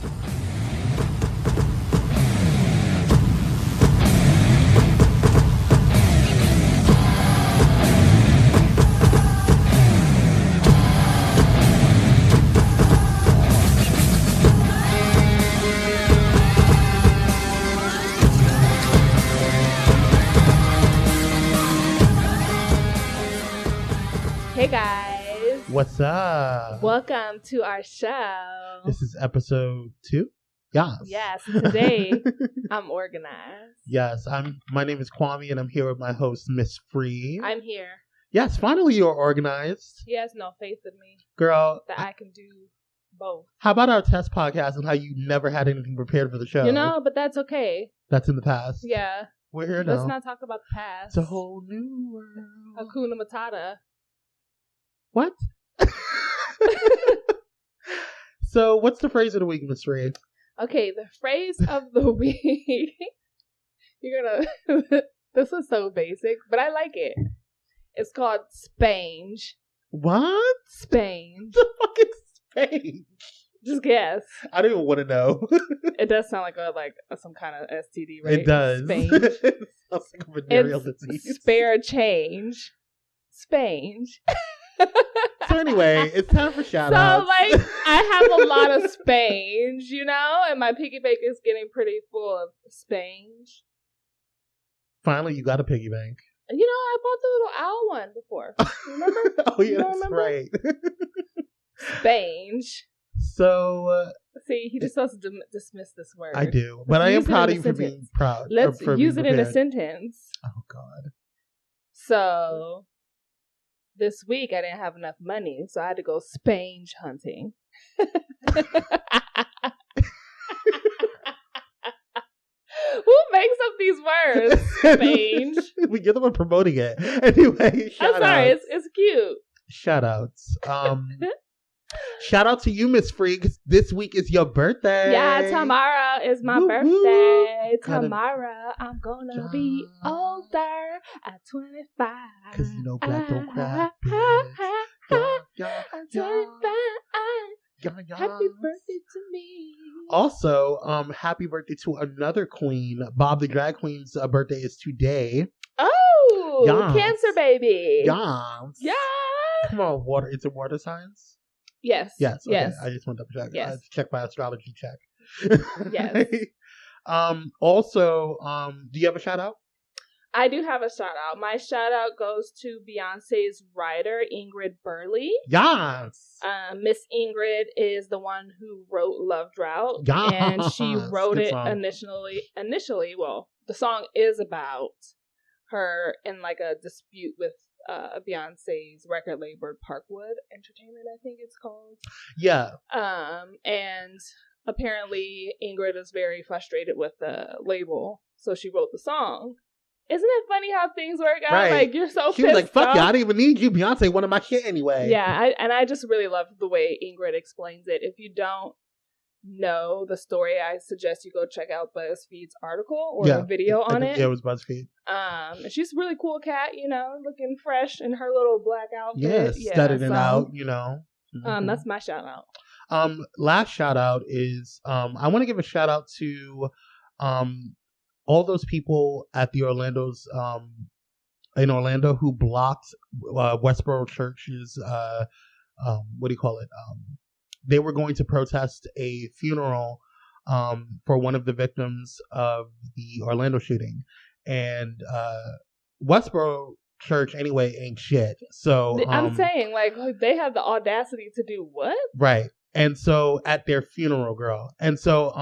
Hey guys. What's up? Welcome to our show. This is episode 2? Yes. Yes, today I'm organized. Yes, my name is Kwame and I'm here with my host, Miss Free. I'm here. Yes, finally you're organized. He has no faith in me. Girl. That I can do both. How about our test podcast and how you never had anything prepared for the show? You know, but that's okay. That's in the past. Yeah. We're here now. Let's not talk about the past. It's a whole new world. Hakuna Matata. What? So, what's the phrase of the week, Miss Free? Okay, the phrase of the week. You're gonna... This is so basic, but I like it. It's called spange. What? Spange. The fuck is spange? Just guess. I don't even want to know. It does sound like some kind of STD, right? It does. Spange. It sounds like a venereal disease. Spare change. Spange. So anyway, it's time for shout outs. So like I have a lot of spange, you know, and my piggy bank is getting pretty full of spange. Finally, you got a piggy bank. You know, I bought the little owl one before. Remember? Oh yeah, that's right. Spange. So see, he just wants to dismiss this word. I do, but I am proud of you for being proud. Let's use it in a sentence. Oh God. So this week I didn't have enough money, so I had to go spange hunting. Who makes up these words? Spange. You're the one promoting it. Anyway, I'm sorry, it's cute. Shout outs. Shout out to you, Miss Free, 'cause this week is your birthday. Yeah, tomorrow is my birthday. Tomorrow I'm gonna be older at 25. Because you know black don't cry. I'm 25. Happy birthday to me. Also, happy birthday to another queen. Bob the Drag Queen's birthday is today. Oh, yes. Cancer baby. Yes. Yeah. Come on, water. It's a water signs? Yes. Yes. Okay. Yes. I just want to check. Yes. I check my astrology check. Yes. Also, do you have a shout out? I do have a shout out. My shout out goes to Beyonce's writer, Ingrid Burley. Yes. Miss Ingrid is the one who wrote Love Drought. Yes. And she wrote Good it song. initially, well, the song is about her in like a dispute with Beyonce's record label, Parkwood Entertainment, I think it's called. Yeah. And apparently Ingrid is very frustrated with the label, so she wrote the song. Isn't it funny how things work out? Right. Like, you're so She was like, fuck off. you, I don't even need you. Beyonce wanted my shit anyway. Yeah, I just really love the way Ingrid explains it. If you don't know the story, I suggest you go check out BuzzFeed's article or a video on it. Yeah, it was BuzzFeed. And she's a really cool cat, you know, looking fresh in her little black outfit. Yeah, studded it out, you know. Mm-hmm. That's my shout out. Last shout out is I want to give a shout out to all those people at the in Orlando who blocked Westboro Church's what do you call it? They were going to protest a funeral for one of the victims of the Orlando shooting, and Westboro Church anyway ain't shit. So I'm saying, like, they have the audacity to do what? Right. And so at their funeral, girl. And so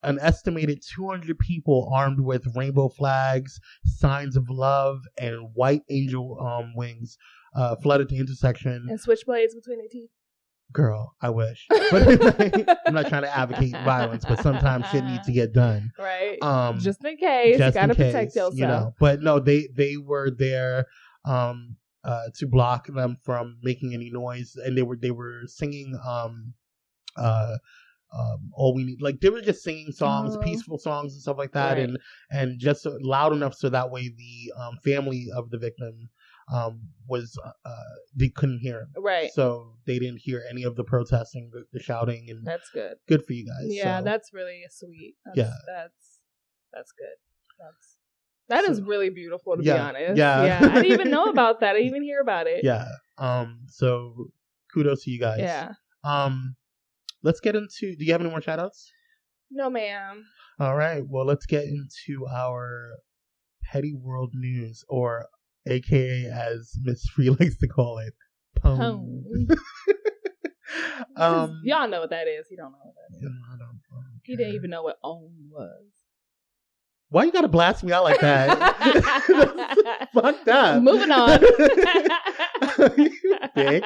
an estimated 200 people armed with rainbow flags, signs of love, and white angel wings flooded the intersection. And switchblades between their teeth. Girl, I wish. But I'm not trying to advocate violence, but sometimes shit needs to get done. Right. Just in case. You gotta protect yourself. You know. But no, they were there to block them from making any noise, and they were singing all we need, like they were just singing songs, peaceful songs and stuff like that, right. and just loud enough so that way the family of the victim was they couldn't hear him. Right. So they didn't hear any of the protesting, the shouting, and that's good. Good for you guys. Yeah, so. that's really sweet. That's good. That is really beautiful, to be honest. Yeah. I didn't even know about that. I didn't even hear about it. Yeah. So kudos to you guys. Yeah. Let's get into. Do you have any more shout outs? No, ma'am. All right. Well, let's get into our petty world news, or AKA as Miss Free likes to call it, pwn. Y'all know what that is. He don't know what that is. I don't he didn't even know what own was. Why you gotta blast me out like that? Fucked up. Moving on. You bitch.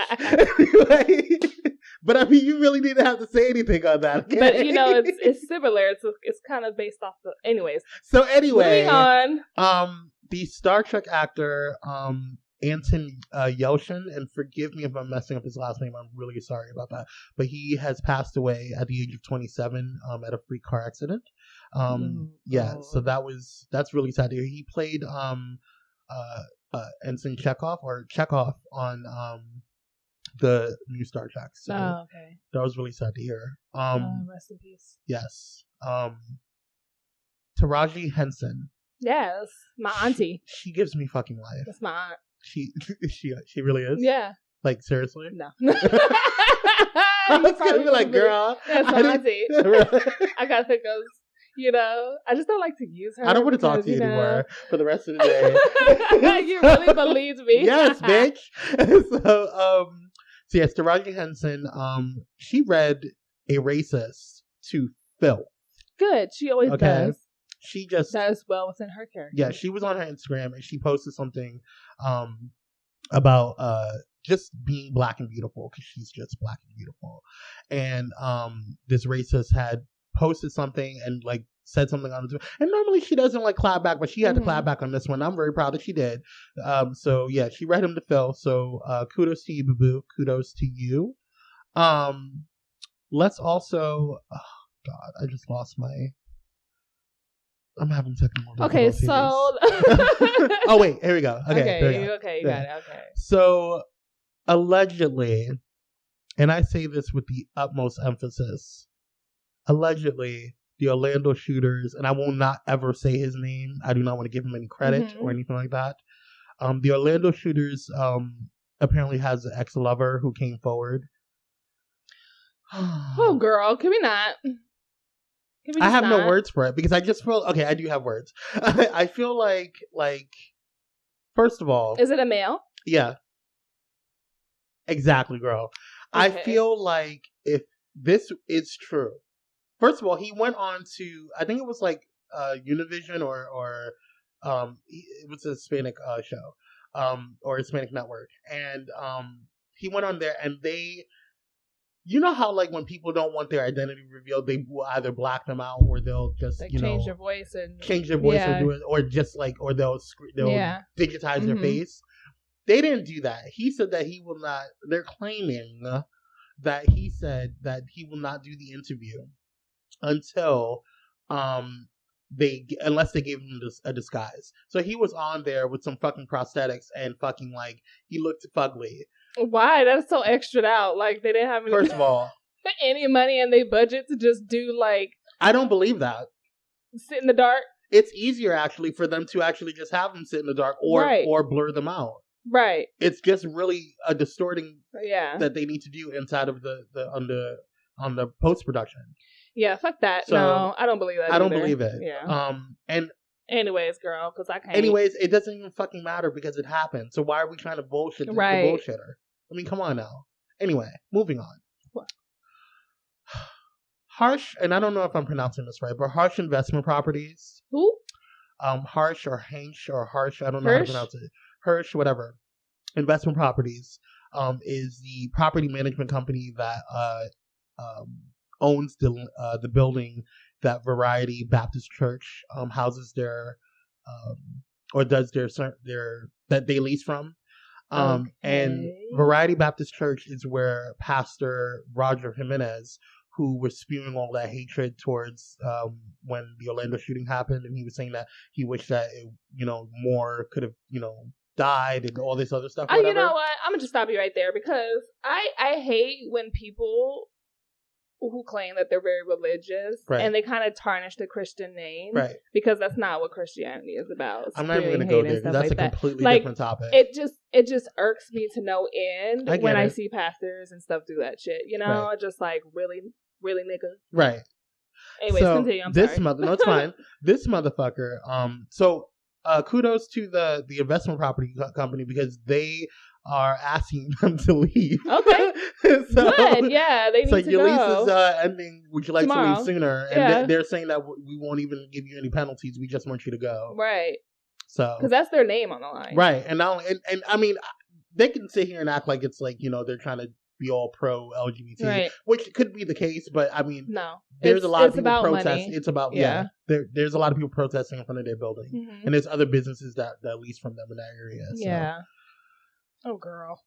But I mean, you really didn't have to say anything on that. Okay? But it's similar. It's kind of based off the. Anyways. So anyway, moving on. The Star Trek actor, Anton Yelchin, and forgive me if I'm messing up his last name. I'm really sorry about that. But he has passed away at the age of 27 at a freak car accident. So that's really sad to hear. He played Ensign Chekhov on the new Star Trek. So okay. That was really sad to hear. Rest in peace. Yes. Taraji Henson. Yes, my auntie. She gives me fucking life. That's my aunt. She really is? Yeah. Like, seriously? No. I was gonna be like, girl. That's my auntie. I gotta think of, I just don't like to use her. I don't want to talk to you anymore for the rest of the day. You really believe me? Yes, bitch. So yes, Taraji Henson, she read A Racist to Phil. Good. She always does. She just does well within her character. Yeah, she was on her Instagram and she posted something about just being black and beautiful, because she's just black and beautiful. And this racist had posted something and like said something on it. And normally she doesn't like clap back, but she had to clap back on this one. I'm very proud that she did. So yeah, she read him to Phil. So kudos to you, boo boo. Kudos to you. Let's also. Oh God, I just lost my. I'm having technical difficulties. Okay, so. Oh wait, here we go. Okay, you got it. Okay. So allegedly, and I say this with the utmost emphasis, allegedly the Orlando shooters, and I will not ever say his name. I do not want to give him any credit or anything like that. The Orlando shooters apparently has an ex-lover who came forward. Oh, girl, can we not? I have no words for it because I just feel okay. I do have words. I feel like first of all, is it a male? Yeah, exactly, girl. Okay. I feel like if this is true, first of all, he went on to, I think it was like Univision or it was a Hispanic show or Hispanic network, and he went on there and they. You know how, like, when people don't want their identity revealed, they will either black them out or they'll just, like, change their voice or do it, or just like, or they'll digitize their face. They didn't do that. He said that he will not. They're claiming that he said that he will not do the interview until unless they gave him a disguise. So he was on there with some fucking prosthetics and fucking like he looked fugly. Why? That's so extra out. Like, they didn't have first of all any money in their budget to just do like. I don't believe that. Sit in the dark. It's easier actually for them to actually just have them sit in the dark or blur them out. Right. It's just really a distorting that they need to do inside of the on the post production. Yeah, fuck that. So, no, I don't believe that. I don't believe it. Yeah. And. Anyways, girl, because I can't. Anyways, it doesn't even fucking matter because it happened. So why are we trying to bullshit the bullshitter? I mean, come on now. Anyway, moving on. What? Harsh, and I don't know if I'm pronouncing this right, but Harsh Investment Properties. Who? Harsh or Hansh or Harsh. I don't know how to pronounce it. Hirsch, whatever. Investment Properties is the property management company that owns the building that Variety Baptist Church houses their or does their that they lease from. And Variety Baptist Church is where Pastor Roger Jimenez, who was spewing all that hatred towards when the Orlando shooting happened, and he was saying that he wished that more could have died and all this other stuff. Whatever. You know what? I'm gonna just stop you right there because I hate when people who claim that they're very religious and they kind of tarnish the Christian name, because that's not what Christianity is about. I'm not even going to go there because that's a completely different topic. It just irks me to no end when I see pastors and stuff do that shit. You know, just like really nigga. Right. Anyways, continue. I'm sorry. No, it's fine. This motherfucker. Kudos to the investment property company because they are asking them to leave. Okay. Good. Yeah, they need to go. So your lease is ending. Would you like to leave sooner? And they're saying that we won't even give you any penalties. We just want you to go. Right. So because that's their name on the line. Right. And I mean, they can sit here and act like it's like, you know, they're trying to be all pro LGBT, which could be the case, but I mean, no, there's a lot of people protesting. Money. It's about there's a lot of people protesting in front of their building, and there's other businesses that lease from them in that area. So. Yeah. Oh, girl.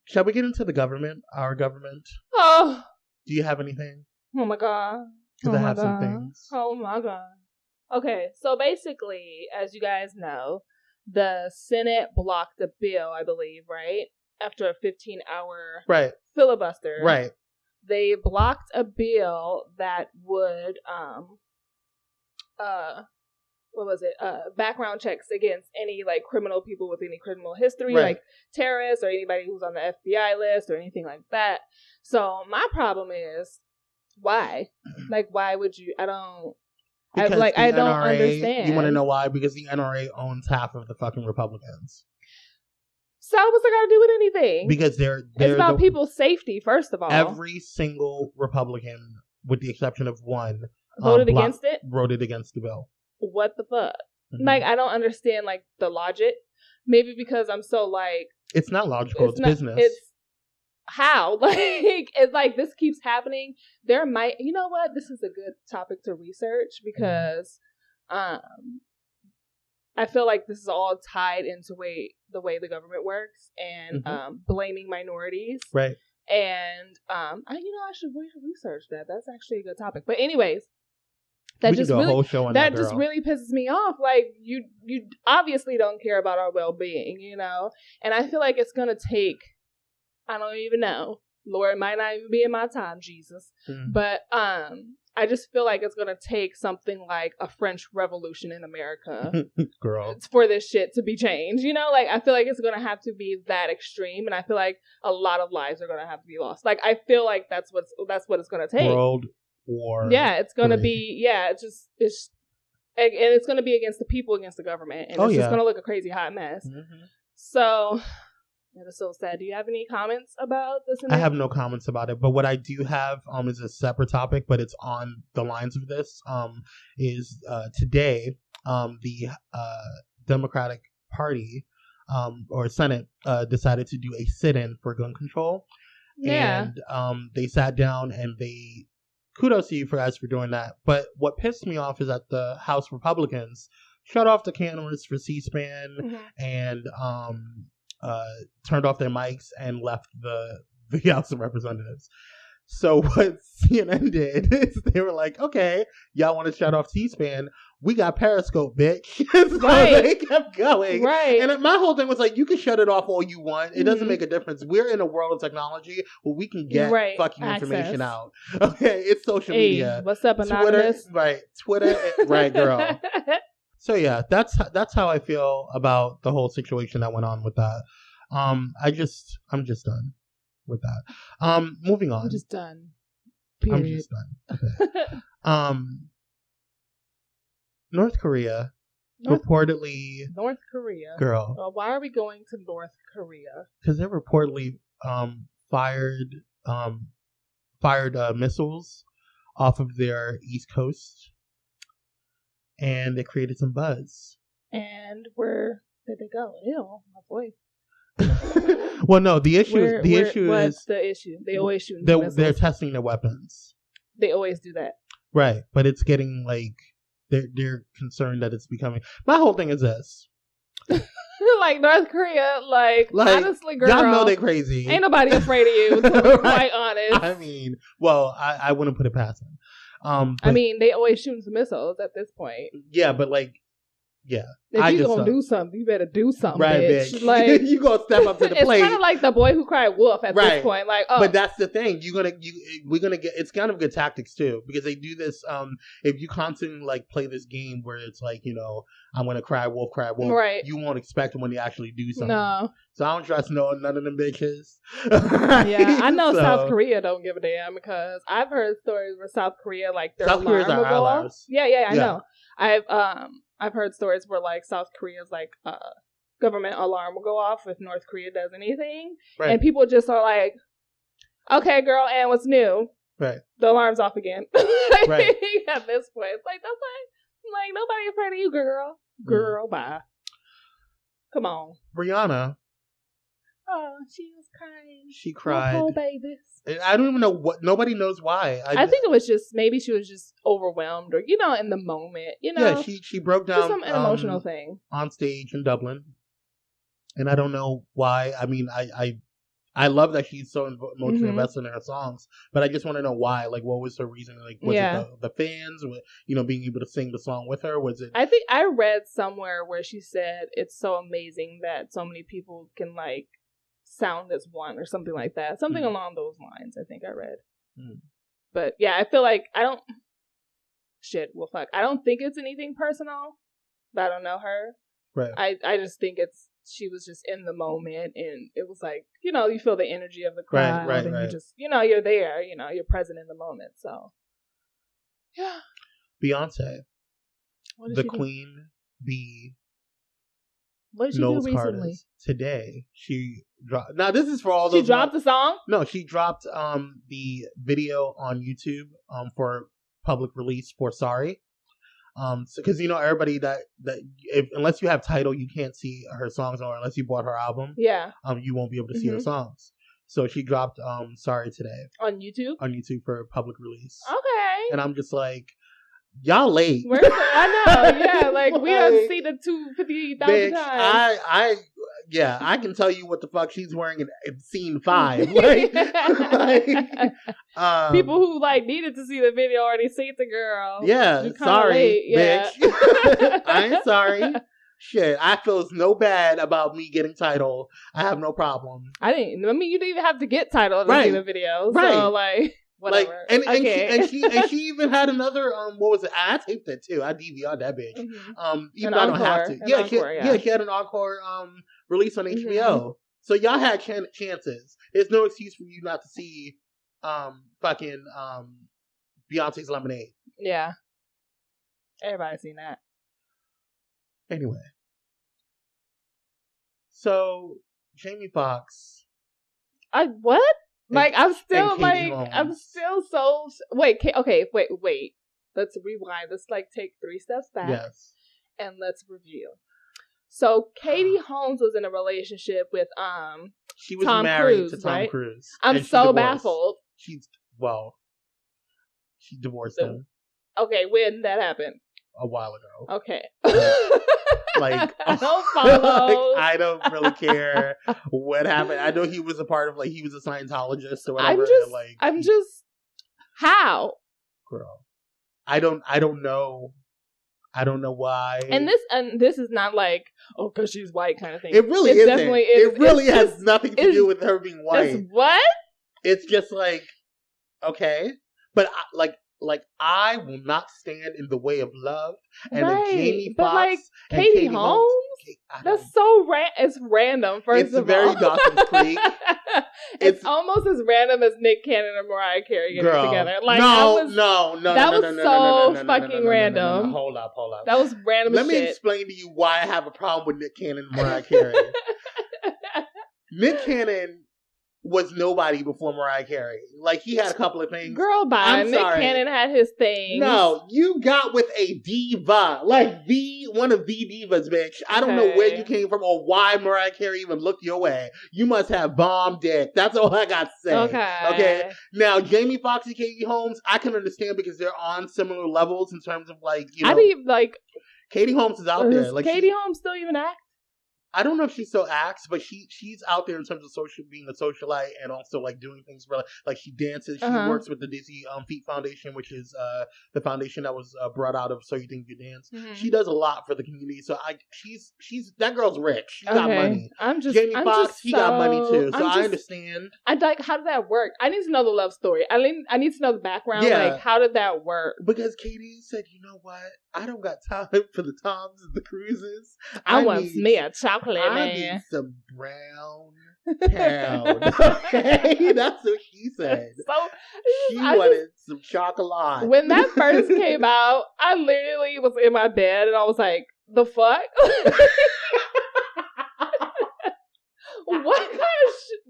Shall we get into the government? Our government. Oh. Do you have anything? Oh my god. Because I have some things. Oh my god. Okay, so basically, as you guys know, the Senate blocked a bill, I believe, right? After a 15-hour filibuster. Right. They blocked a bill that would what was it? Background checks against any like criminal people with any criminal history, like terrorists or anybody who's on the FBI list or anything like that. So my problem is why? Like, why would you? I don't understand. You want to know why? Because the NRA owns half of the fucking Republicans. So what's it got to do with anything? Because they're it's about people's safety, first of all. Every single Republican, with the exception of one, voted against it. Voted against the bill. What the fuck? Mm-hmm. Like, I don't understand like the logic. Maybe because I'm so like. It's not logical. It's business. It's how it's like this keeps happening. There might, you know what? This is a good topic to research because, I feel like this is all tied into the way the government works and blaming minorities. Right. And I should research that. That's actually a good topic. But anyways, that just really pisses me off. Like you obviously don't care about our well-being, you know? And I feel like it's going to take, I don't even know. Lord, it might not even be in my time, Jesus. But I just feel like it's going to take something like a French Revolution in America girl, for this shit to be changed. You know, like I feel like it's going to have to be that extreme, and I feel like a lot of lives are going to have to be lost. Like I feel like that's what it's going to take. World War. Yeah, it's going to be. Yeah, it's and it's going to be against the people, against the government, and it's just going to look a crazy hot mess. So. That is so sad. Do you have any comments about this? I have no comments about it, but what I do have is a separate topic, but it's on the lines of this. Is today the Democratic Party or Senate decided to do a sit-in for gun control, and they sat down and they kudos to you guys for doing that. But what pissed me off is that the House Republicans shut off the cameras for C-SPAN and turned off their mics and left the House of Representatives. So what CNN did is they were like, okay, y'all want to shut off C-SPAN? We got Periscope, bitch. So they kept going. Right. And my whole thing was like, you can shut it off all you want. It doesn't make a difference. We're in a world of technology where we can get fucking information out. Okay, it's social media. What's up, Anonymous? Twitter, right, girl. So yeah, that's how I feel about the whole situation that went on with that. I'm just done with that. Moving on. I'm just done. Period. I'm just done. Okay. North Korea. North Korea. Girl. Why are we going to North Korea? Because they reportedly fired missiles off of their East Coast. And they created some buzz. And where did they go? Ew, my voice. Well, no. The issue is what's the issue? They always shoot. They're testing their weapons. They always do that. Right, but it's getting like they're concerned that it's becoming. My whole thing is this. Like North Korea, like honestly, girl, y'all know they crazy. Ain't nobody afraid of you. To be quite honest. I mean, well, I wouldn't put it past them. I mean, they always shooting some missiles at this point. Yeah, but like, Yeah. If you gonna do something, you better do something, right, bitch. Like you gonna step up to the plate. It's kind of like the boy who cried wolf at this point. Like, but that's the thing. We're gonna get. It's kind of good tactics too, because they do this. If you constantly like play this game where it's like, I'm gonna cry wolf, right? You won't expect when they actually do something. No. So I don't trust none of them bitches. Yeah, I know South Korea don't give a damn, because I've heard stories where South Korea, like, their South Korea's alarm will go off. Yeah, I know. I've heard stories where, like, South Korea's, like, government alarm will go off if North Korea does anything. Right. And people just are like, okay, girl, and what's new? Right. The alarm's off again. Right. At this point. It's like, that's like nobody afraid of you, girl. Girl, bye. Come on. Rihanna. Oh, she was crying. She cried. Oh, babies. I don't even know nobody knows why. I think it was just, maybe she was just overwhelmed, or, in the moment, Yeah, she broke down. Just an emotional thing. On stage in Dublin. And I don't know why. I mean, I love that she's so emotionally invested in her songs, but I just want to know why. Like, what was her reason? Like, was it the fans, being able to sing the song with her? Was it? I think I read somewhere where she said it's so amazing that so many people can, like, sound as one, or something like that. Something along those lines, I think I read. But yeah, I feel like I don't think it's anything personal, but I don't know her. Right. I just think she was just in the moment, and it was like, you feel the energy of the crowd, right, and you just, you're there, you're present in the moment. So yeah. Beyonce, the Queen Bee. What did she do recently? Today, she dropped. Now, this is for all those. She dropped the song? No, she dropped the video on YouTube for public release for Sorry. Because everybody that unless you have Tidal, you can't see her songs, or unless you bought her album. Yeah. You won't be able to see her songs. So she dropped Sorry today on YouTube. On YouTube for public release. Okay. And I'm just like, y'all late. I know, yeah. Like, we done seen it 250,000 times. I can tell you what the fuck she's wearing in scene 5. People who needed to see the video already seen the girl. Yeah, sorry, bitch. I ain't sorry. Shit, I feel no bad about me getting Tidal. I have no problem. You didn't even have to get Tidal to see the video. Right. So, whatever. And she even had another what was it? I taped that too. I DVR'd that bitch. Even though I don't have to. She had an encore release on HBO. So y'all had chances. There's no excuse for you not to see fucking Beyonce's Lemonade. Yeah. Everybody's seen that. Anyway. So Jamie Foxx. What? I'm still so... Wait. Let's rewind. Let's take 3 steps back. Yes. And let's review. So Katie Holmes was in a relationship with she was Tom married Cruise, to Tom right? Cruise. I'm so baffled. She divorced him. Okay, when that happened? A while ago. Okay. I don't follow. I don't really care what happened. I know he was a part of he was a Scientologist or whatever. I'm just how? Girl. I don't know. I don't know why. And this is not because she's white kind of thing. It really isn't. Definitely is. It really has nothing to do with her being white. What? It's just okay. But I will not stand in the way of love. And Jamie Foxx and Katie Holmes? That's so it's random, first of all. It's very Dawson's Creek. It's almost as random as Nick Cannon and Mariah Carey getting together. No. That was so fucking random. Hold up. That was random as shit. Let me explain to you why I have a problem with Nick Cannon and Mariah Carey. Nick Cannon was nobody before Mariah Carey. He had a couple of things. Girl, bye. Nick Cannon had his thing. No, you got with a diva. One of the divas, bitch. I don't know where you came from or why Mariah Carey even looked your way. You must have bomb dick. That's all I got to say. Okay. Now, Jamie Foxx and Katie Holmes, I can understand because they're on similar levels in terms of I didn't Katie Holmes is out there. Katie Holmes still even act? I don't know if she still acts, but she's out there in terms of being a socialite and also like doing things for like she dances. She works with the Dizzy Feet Foundation, which is the foundation that was brought out of So You Think You Dance. Mm-hmm. She does a lot for the community. So she's that girl's rich. She got money. Jamie Foxx, he got money too. So I understand. How did that work? I need to know the love story. I need to know the background. Yeah. Like, how did that work? Because Katie said, you know what? I don't got time for the Toms and the cruises. I want me a chocolate man. I need some brown town. Okay? That's what she said. So she wanted some chocolate. When that first came out, I literally was in my bed and I was like, the fuck? What?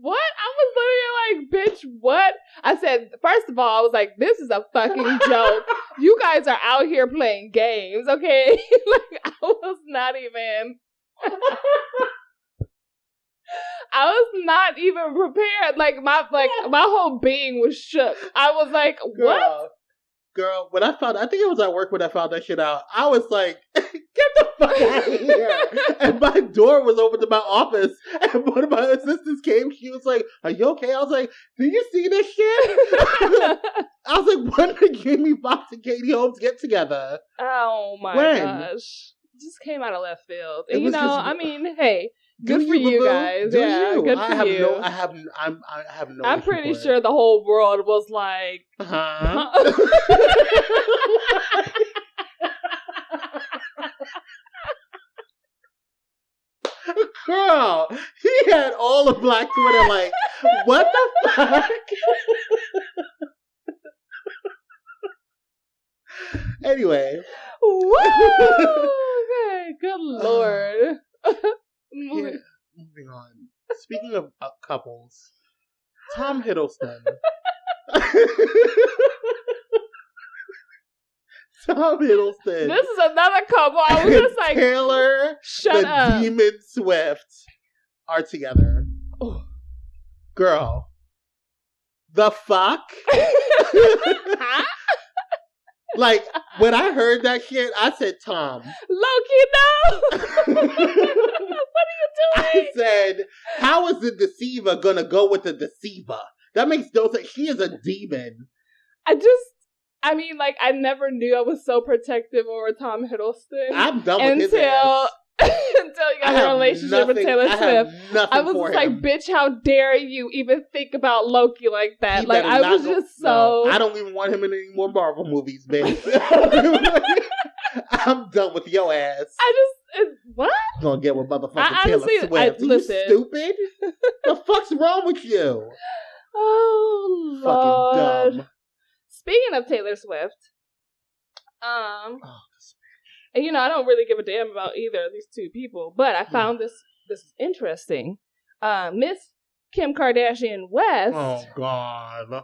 What? I was literally like, bitch, what? I said, first of all, I was like, this is a fucking joke. You guys are out here playing games, okay? Like, I was not even prepared. Like my whole being was shook. I was like, what? Girl, when I think it was at work when I found that shit out, I was like, get the fuck out of here. And my door was open to my office, and one of my assistants came. She was like, are you okay? I was like, do you see this shit? I was like, when did Jamie Foxx and Katie Holmes get together? Oh my gosh. It just came out of left field. And, I mean, hey, good for you guys. Yeah, good for you. I have no. I'm pretty sure the whole world was like, Girl, he had all of Black Twitter like, what the fuck? Anyway. Woo! Okay, good lord. Moving on. Speaking of couples, Tom Hiddleston. Tom Hiddleston. This is another couple. I was just like, Taylor, shut up. Demon Swift are together. Oh. Girl. The fuck? Huh? Like, when I heard that shit, I said, Tom. Loki, no! What are you doing? I said, how is the deceiver gonna go with the deceiver? That makes no sense. She is a demon. I never knew I was so protective over Tom Hiddleston. I'm done with his ass. Until you got a relationship with Taylor Swift. I was just like, bitch, how dare you even think about Loki like that? Like, I was just so... No, I don't even want him in any more Marvel movies, bitch. I'm done with your ass. What? Gonna get with motherfucking Taylor Swift. Listen. You stupid? The fuck's wrong with you? Oh, Lord. Fucking dumb. Speaking of Taylor Swift, and I don't really give a damn about either of these two people, but I found this interesting. Miss Kim Kardashian West, oh God,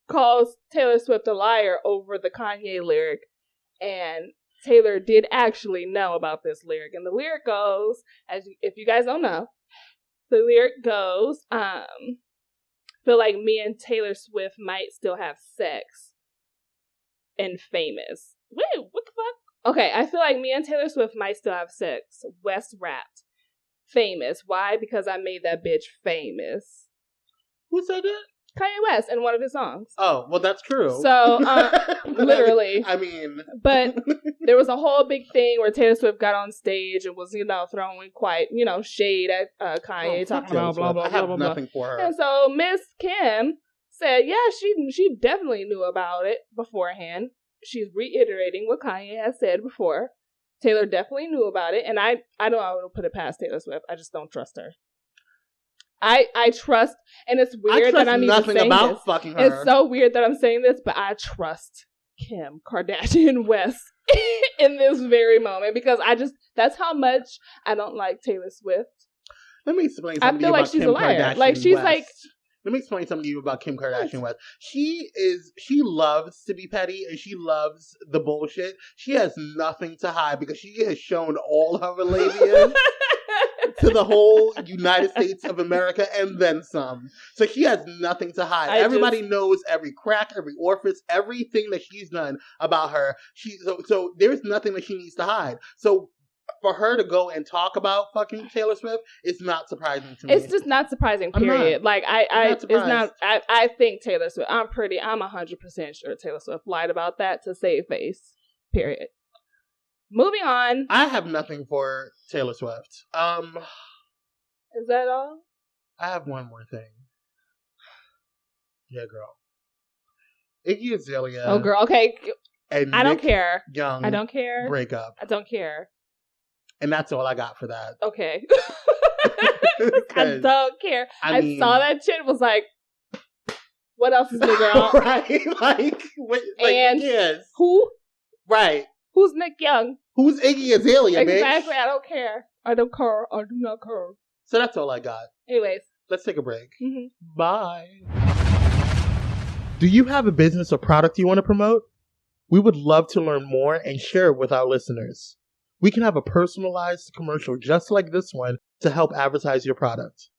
calls Taylor Swift a liar over the Kanye lyric, and Taylor did actually know about this lyric, and the lyric goes, if you guys don't know, the lyric goes, feel like me and Taylor Swift might still have sex, and famous. Wait, what the fuck? Okay, I feel like me and Taylor Swift might still have sex. West rapped. Famous. Why? Because I made that bitch famous. Who said that? Kanye West in one of his songs. Oh, well, that's true. So, literally. I mean. But there was a whole big thing where Taylor Swift got on stage and was, throwing quite, shade at Kanye, talking about blah, blah, blah, blah, blah. Nothing for her. And so Miss Kim said, yeah, she definitely knew about it beforehand. She's reiterating what Kanye has said before. Taylor definitely knew about it, and I know I would put it past Taylor Swift. I just don't trust her. I trust, and it's weird that I'm even saying this. Fucking her. It's so weird that I'm saying this, but I trust Kim Kardashian West in this very moment because that's how much I don't like Taylor Swift. Let me explain something. I feel like she's a liar. Like she's like. Let me explain something to you about Kim Kardashian West. She loves to be petty and she loves the bullshit. She has nothing to hide because she has shown all her relations to the whole United States of America and then some. So she has nothing to hide. Everybody knows every crack, every orifice, everything that she's done about her. So there's nothing that she needs to hide. So for her to go and talk about fucking Taylor Swift, it's not surprising to me. It's just not surprising, period. Like, I think Taylor Swift, I'm 100% sure Taylor Swift lied about that to save face, period. Moving on. I have nothing for Taylor Swift. Is that all? I have one more thing. Yeah, girl. Iggy Azalea. Oh, girl. Okay. And I don't care. Young. I don't care. Breakup. I don't care. And that's all I got for that. Okay. I don't care. I saw that shit, was like, what else is new, girl? Right. Like, and yes. Who? Right. Who's Nick Young? Who's Iggy Azalea, Exactly. bitch? I don't care. I don't care. I do not care. So that's all I got. Anyways. Let's take a break. Mm-hmm. Bye. Do you have a business or product you want to promote? We would love to learn more and share it with our listeners. We can have a personalized commercial just like this one to help advertise your product.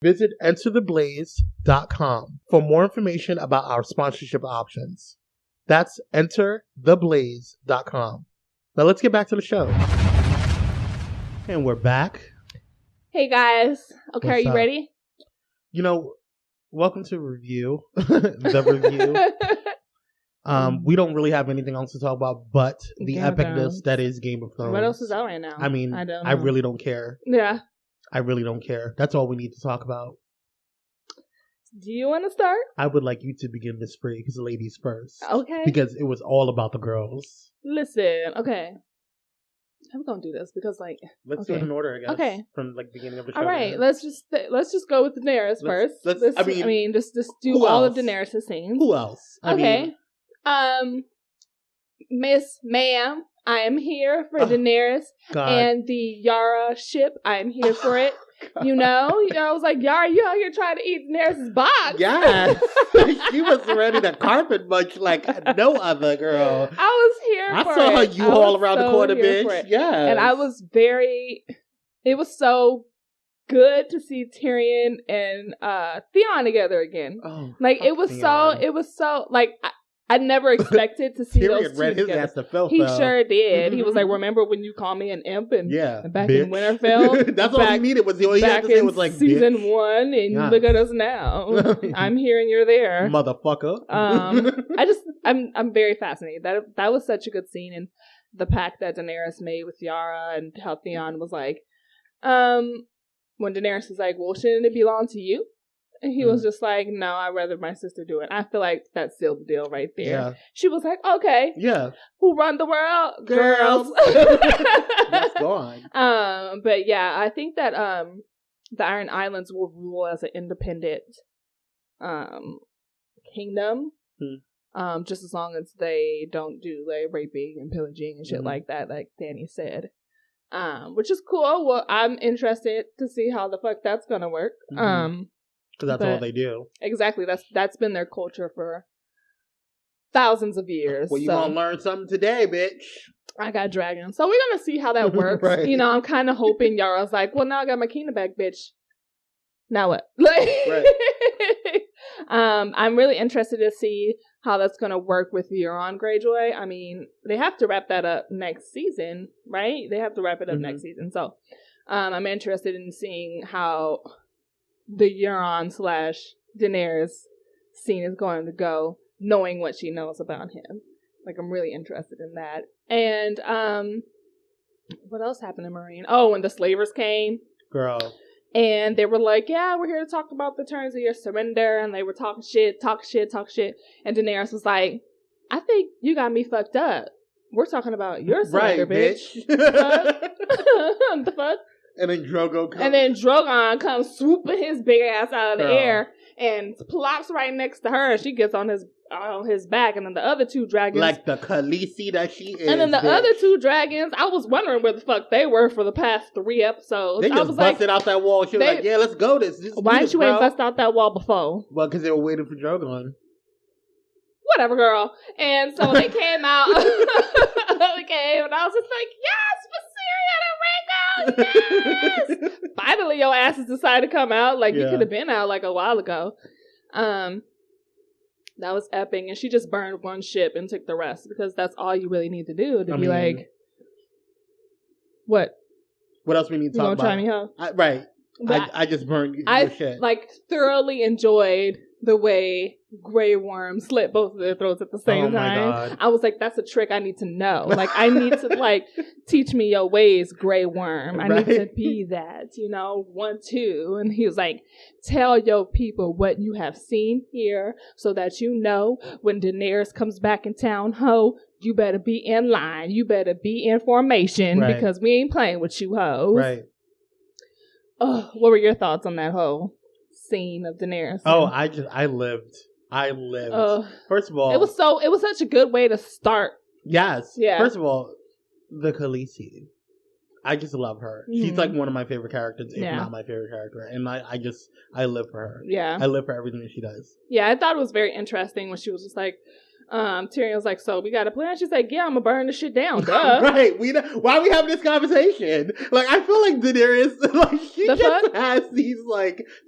Visit entertheblaze.com for more information about our sponsorship options. That's entertheblaze.com. Now let's get back to the show. And we're back. Hey guys. Okay, What's are you up? ready? You know, welcome to review. The review. We don't really have anything else to talk about but the epicness that is Game of Thrones. What else is out right now? I mean, I really don't care. Yeah. I really don't care. That's all we need to talk about. Do you want to start? I would like you to begin this spree because the ladies first. Okay. Because it was all about the girls. Listen, okay. I'm gonna do this because, like, let's do it in order, I guess. Okay. From like beginning of the show. All right, let's just go with Daenerys first. I mean, just do all of Daenerys' scenes. Who else? Okay. Miss Ma'am, I am here for Daenerys and the Yara ship. I am here for it. God. You know, I was like, Yara, you out here trying to eat Daenerys' box. Yes. She was ready to carpet munch like no other girl. I was here for it. I saw her U-Haul around the corner, bitch. Yeah. And I was it was so good to see Tyrion and Theon together again. Oh, like it was so like I never expected to see Tyrion those two read his together. ass to filth, he though. Sure did. Mm-hmm. He was like, "Remember when you called me an imp?" And back bitch. In Winterfell, that's all he needed. Was all he had to say was like season bitch. 1, and look at us now. I'm here and you're there, motherfucker. I'm very fascinated. That was such a good scene, and the pact that Daenerys made with Yara, and how Theon was like, when Daenerys was like, "Well, shouldn't it belong to you?" And he was just like, "No, I'd rather my sister do it." I feel like that sealed the deal right there. Yeah. She was like, "Okay, yeah, who run the world, girls?" That's gone. But yeah, I think that the Iron Islands will rule as an independent kingdom. Just as long as they don't do like raping and pillaging and shit like that, like Danny said. Which is cool. Well, I'm interested to see how the fuck that's gonna work. Because that's all they do. Exactly. That's been their culture for thousands of years. Well, you gonna learn something today, bitch. I got dragons. So we're gonna see how that works. Right. You know, I'm kind of hoping Yara's like, well, now I got my kingdom back, bitch. Now what? Right. I'm really interested to see how that's gonna work with Euron Greyjoy. I mean, they have to wrap that up next season, right? They have to wrap it up next season. So I'm interested in seeing how the Euron / Daenerys scene is going to go, knowing what she knows about him. Like, I'm really interested in that. And what else happened in Marine? Oh, when the slavers came, girl, and they were like, "Yeah, we're here to talk about the terms of your surrender," and they were talking shit, and Daenerys was like, "I think you got me fucked up. We're talking about your surrender, right, bitch." The fuck? And then Drogon comes. And then Drogon comes swooping his big ass out of the air and plops right next to her. And she gets on his back. And then the other two dragons, like the Khaleesi that she is. And then the other two dragons, I was wondering where the fuck they were for the past 3 episodes. They just busted out that wall. She was like, "Yeah, let's go this. Why didn't you ain't bust out that wall before?" Well, because they were waiting for Drogon. Whatever, girl. And so they came out. They came, and I was just like, "Yes, Viserion and Rhaegar, yes!" Finally, your asses decided to come out. Like, you could have been out like a while ago. That was epic. And she just burned one ship and took the rest, because that's all you really need to do to be like, What? What else we need to talk about? You gonna try me, huh? Right. I just burned your shit. I thoroughly enjoyed the way Grey Worm slit both of their throats at the same time. God. I was like, that's a trick I need to know. Like, I need to, teach me your ways, Grey Worm. I need to be that, 1, 2. And he was like, tell your people what you have seen here so that you know when Daenerys comes back in town, ho, you better be in line. You better be in formation because we ain't playing with you, hoes. Right. Oh, what were your thoughts on that whole scene of Daenerys? Oh, I lived. First of all, it was such a good way to start. Yes. Yeah. First of all, the Khaleesi. I just love her. Mm-hmm. She's like one of my favorite characters, if not my favorite character. And I live for her. Yeah. I live for everything that she does. Yeah, I thought it was very interesting when she was just like, Tyrion was like, so we got a plan? She's like, yeah, I'm gonna burn this shit down, duh. Right. Why are we having this conversation? Like, I feel like Daenerys, she just has these,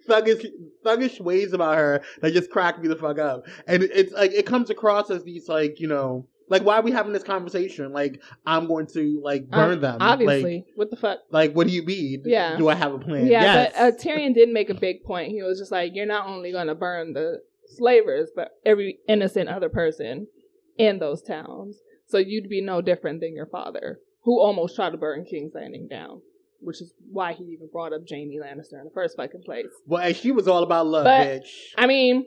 thuggish ways about her that just crack me the fuck up. And it's, it comes across as these, why are we having this conversation? Like, I'm going to, burn them. Obviously. What the fuck? What do you mean? Yeah. Do I have a plan? Yeah, yes. But Tyrion did make a big point. He was just like, you're not only going to burn the slavers, but every innocent other person in those towns. So you'd be no different than your father, who almost tried to burn King's Landing down, which is why he even brought up Jaime Lannister in the first fucking place. Well, and she was all about love, bitch. I mean,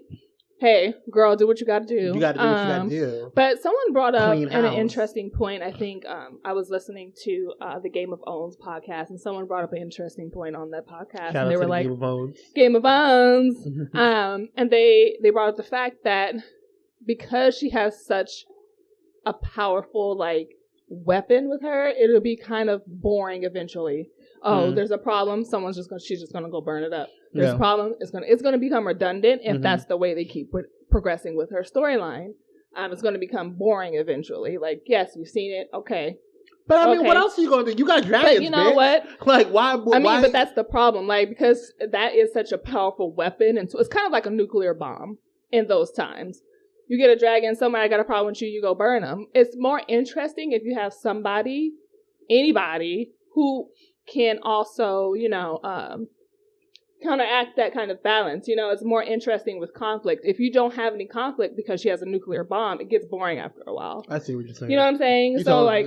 hey, girl, do what you gotta do. You gotta do what you gotta do. But someone brought up an interesting point. I think I was listening to the Game of Owns podcast, and someone brought up an interesting point on that podcast. Shout and they were like, Game of Owns. And they brought up the fact that because she has such a powerful, weapon with her, it'll be kind of boring eventually. Oh, there's a problem. She's just gonna go burn it up. There's a problem. It's gonna become redundant if that's the way they keep progressing with her storyline. It's gonna become boring eventually. Yes, you've seen it. Okay. But I mean, what else are you gonna do? You got dragons. But you know what? Why? But that's the problem. Because that is such a powerful weapon, and so it's kind of like a nuclear bomb in those times. You get a dragon, somebody got a problem with you, you go burn them. It's more interesting if you have anybody who can also, counteract that kind of balance. It's more interesting with conflict. If you don't have any conflict because she has a nuclear bomb, it gets boring after a while. I see what you're saying. You know what I'm saying? In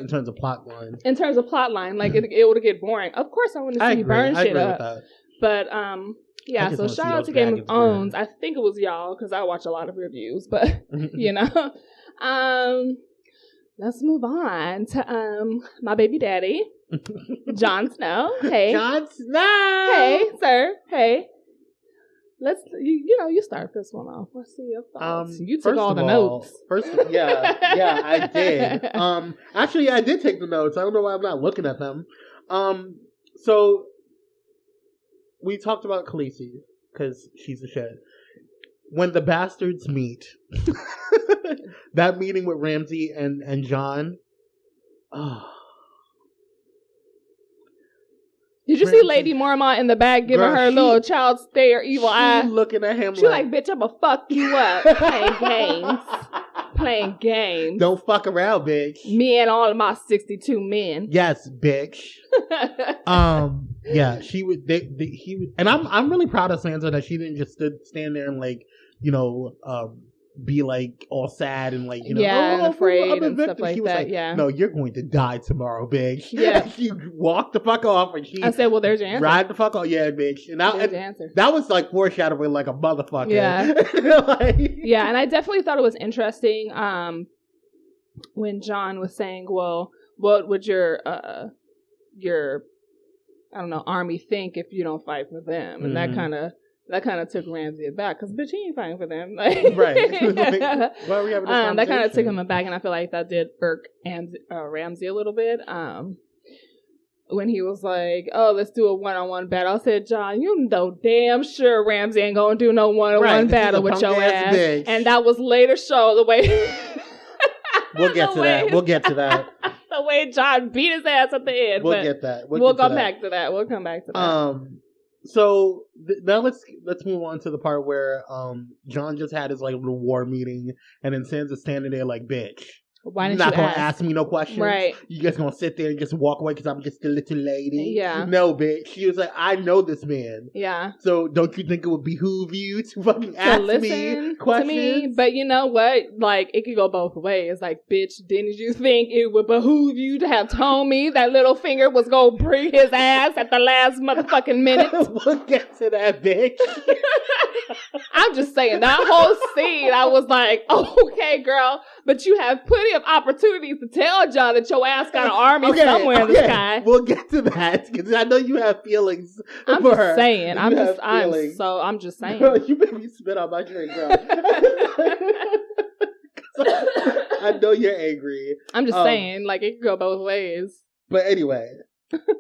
terms of plot line. It would get boring. Of course I want to see you burn shit up. With that. But yeah, so shout out to Game of Owns. I think it was y'all, because I watch a lot of reviews, but let's move on to my baby daddy. Jon Snow. Hey. Jon Snow. Hey, sir. Hey. Let's, you start this one off. Let's see your thoughts. You took all the notes. Yeah, I did. Actually, I did take the notes. I don't know why I'm not looking at them. So we talked about Khaleesi because she's a shit. When the bastards meet, that meeting with Ramsay and Jon. Did you see Lady Mormont in the back giving her little child stare evil eye? Looking at him she like, bitch, I'ma fuck you up. Playing games. Don't fuck around, bitch. Me and all of my 62 men. Yes, bitch. Yeah, she would. He would, and I'm really proud of Sansa that she didn't just stand there and be all sad and and afraid and stuff like that. Yeah, no, you're going to die tomorrow, bitch. Yeah, she walked the fuck off and I said, well, there's your answer. Ride the fuck off, yeah, bitch. And there's your answer. That was foreshadowing like a motherfucker. Yeah, yeah, and I definitely thought it was interesting when Jon was saying, well, what would your I don't know, army think if you don't fight for them, and that kind of took Ramsay aback, because bitch, he ain't fighting for them. Right. Why are we having this conversation? That kind of took him aback, and I feel like that did irk Ramsay a little bit. When he was like, oh, let's do a one-on-one battle. I said, Jon, you know damn sure Ramsay ain't gonna do no one-on-one battle with your ass. Bitch. And that was later show the way... We'll get to that. The way Jon beat his ass at the end. We'll get that. We'll come back to that. We'll come back to that. So now let's move on to the part where Jon just had his little war meeting, and then Sansa's standing there like, bitch. Why didn't you're not you gonna ask me no questions? Right. You just gonna sit there and just walk away because I'm just a little lady? Yeah. No, bitch. She was like, I know this man. Yeah. So don't you think it would behoove you to fucking ask me questions? To me, but you know what? Like, it could go both ways. Like, bitch, didn't you think it would behoove you to have told me that little finger was gonna bring his ass at the last motherfucking minute? We'll get to that, bitch. I'm just saying, that whole scene, I was like, okay, girl, but you have plenty of opportunities to tell John that your ass got an army somewhere in the sky. We'll get to that, because I know you have feelings I'm for just her. saying. I'm just saying. Girl, you made me spit out my drink, girl. I know you're angry. I'm just saying, like, it could go both ways. But anyway,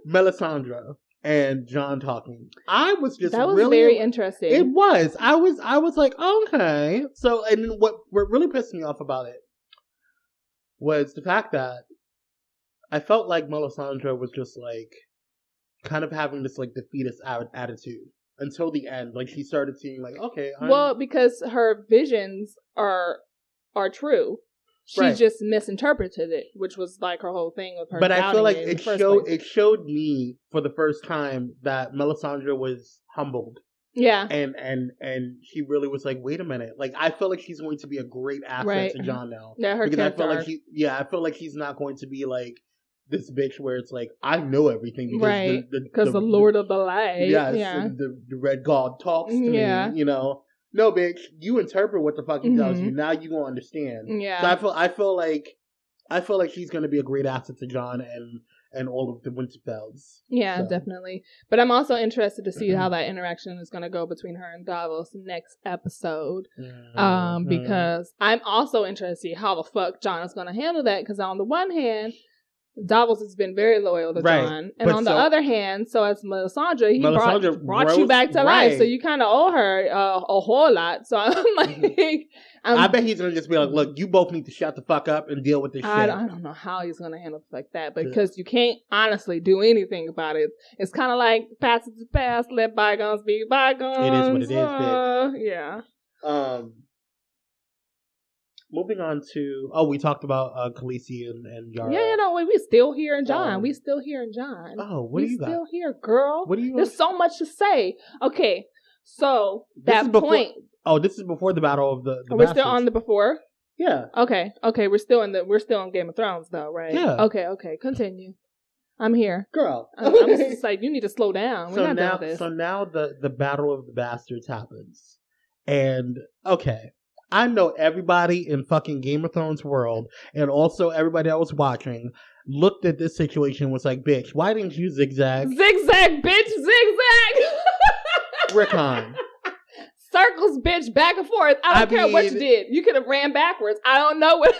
Melisandre and John talking. I was just that was really very interesting. It was. I was like, okay. So, and what really pissed me off about it was the fact that I felt like Melisandre was just like kind of having this like defeatist attitude until the end. Like she started seeing like, okay. Well, because her visions are true. She just misinterpreted it, which was like her whole thing with her. But I feel like it showed me for the first time that Melisandre was humbled. Yeah. And she really was like, wait a minute. Like I feel like she's going to be a great asset to John now. Yeah, her because character. I feel like he's not going to be like this bitch where it's like I know everything because the Lord of the Light. Yes, yeah. The Red God talks to me, you know. No, bitch, you interpret what the fuck he tells you. Now you gonna understand. Yeah. So I feel like she's gonna be a great asset to John and all of the Winterfells. Yeah, so. Definitely. But I'm also interested to see how that interaction is gonna go between her and Davos next episode. Because I'm also interested to see how the fuck John is gonna handle that. Because on the one hand, Davos has been very loyal to John. And on the other hand, so as Melisandre, he brought you back to life. So you kind of owe her a whole lot. So I'm like... I bet he's going to just be like, look, you both need to shut the fuck up and deal with this shit. I don't know how he's going to handle it like that. Because you can't honestly do anything about it. It's kind of like, past is the past, let bygones be bygones. It is what it is, bitch. Yeah. Moving on to... we talked about Khaleesi and Yara. Yeah, no, we still hearing John. We still hearing John. Oh, what do you got? We still here, girl. What do you... There's so much to say. Okay, so that point... this is before the Battle of the We're still on the before? Yeah. Okay, we're still on Game of Thrones, though, right? Yeah. Okay, continue. I'm here. Girl. I'm just like, you need to slow down. We're not doing this. So now the Battle of the Bastards happens. And, okay... I know everybody in fucking Game of Thrones world, and also everybody that was watching, looked at this situation and was like, bitch, why didn't you zigzag? Zigzag, bitch, zigzag! Rickon. Circles, bitch, back and forth. I don't care what you did. You could have ran backwards. I don't know what...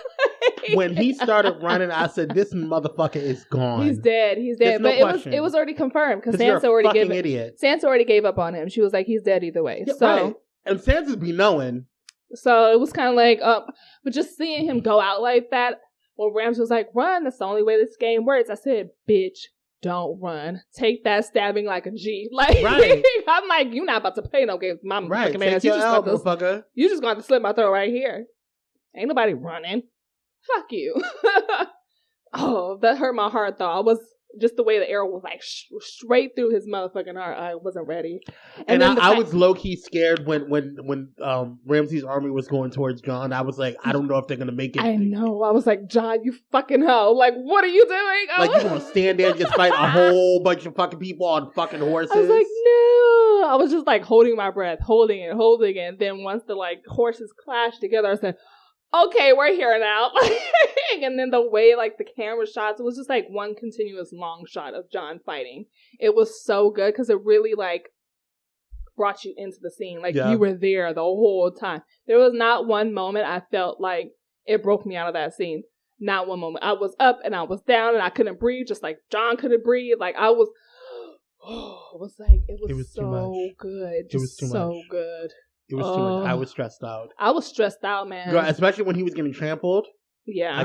When he started running, I said, this motherfucker is gone. He's dead. But it was already confirmed, because Sansa already gave up on him. She was like, he's dead either way. Yeah, right. And Sansa's be knowing... So it was kind of like, but just seeing him go out like that, when Ramsay was like, run, that's the only way this game works. I said, bitch, don't run. Take that stabbing like a G. Like, right. I'm like, you're not about to play no games. My fucking man, you just going to slip my throat right here. Ain't nobody running. Fuck you. Oh, that hurt my heart, though. I was... Just the way the arrow was like straight through his motherfucking heart. I wasn't ready. And I was low-key scared when Ramsay's army was going towards John. I was like, I don't know if they're going to make it. I know. I was like, John, you fucking hell. Like, what are you doing? Like, you going to stand there and just fight a whole bunch of fucking people on fucking horses? I was like, no. I was just like holding my breath, holding it. And then once the like horses clashed together, I said, okay, we're here now. And then the way like the camera shots, it was just like one continuous long shot of John fighting. It was so good because it really like brought you into the scene. Like you were there the whole time. There was not one moment I felt like it broke me out of that scene. Not one moment. I was up and I was down and I couldn't breathe, just like John couldn't breathe. Like I was, it was so good. Just it was too so much. Good. It was too much. I was stressed out. I was stressed out, man. Girl, especially when he was getting trampled. Yeah.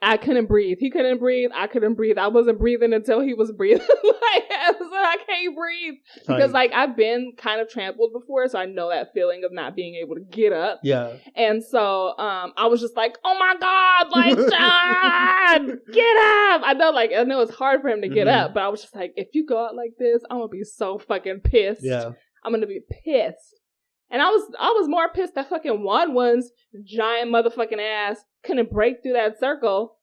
I couldn't breathe. He couldn't breathe. I couldn't breathe. I wasn't breathing until he was breathing. I can't breathe. Because, I've been kind of trampled before, so I know that feeling of not being able to get up. Yeah. And so, I was just like, oh my God, John, get up. I know it's hard for him to get up, but I was just like, if you go out like this, I'm going to be so fucking pissed. Yeah. I'm going to be pissed. And I was more pissed that fucking Wanwan's giant motherfucking ass couldn't break through that circle.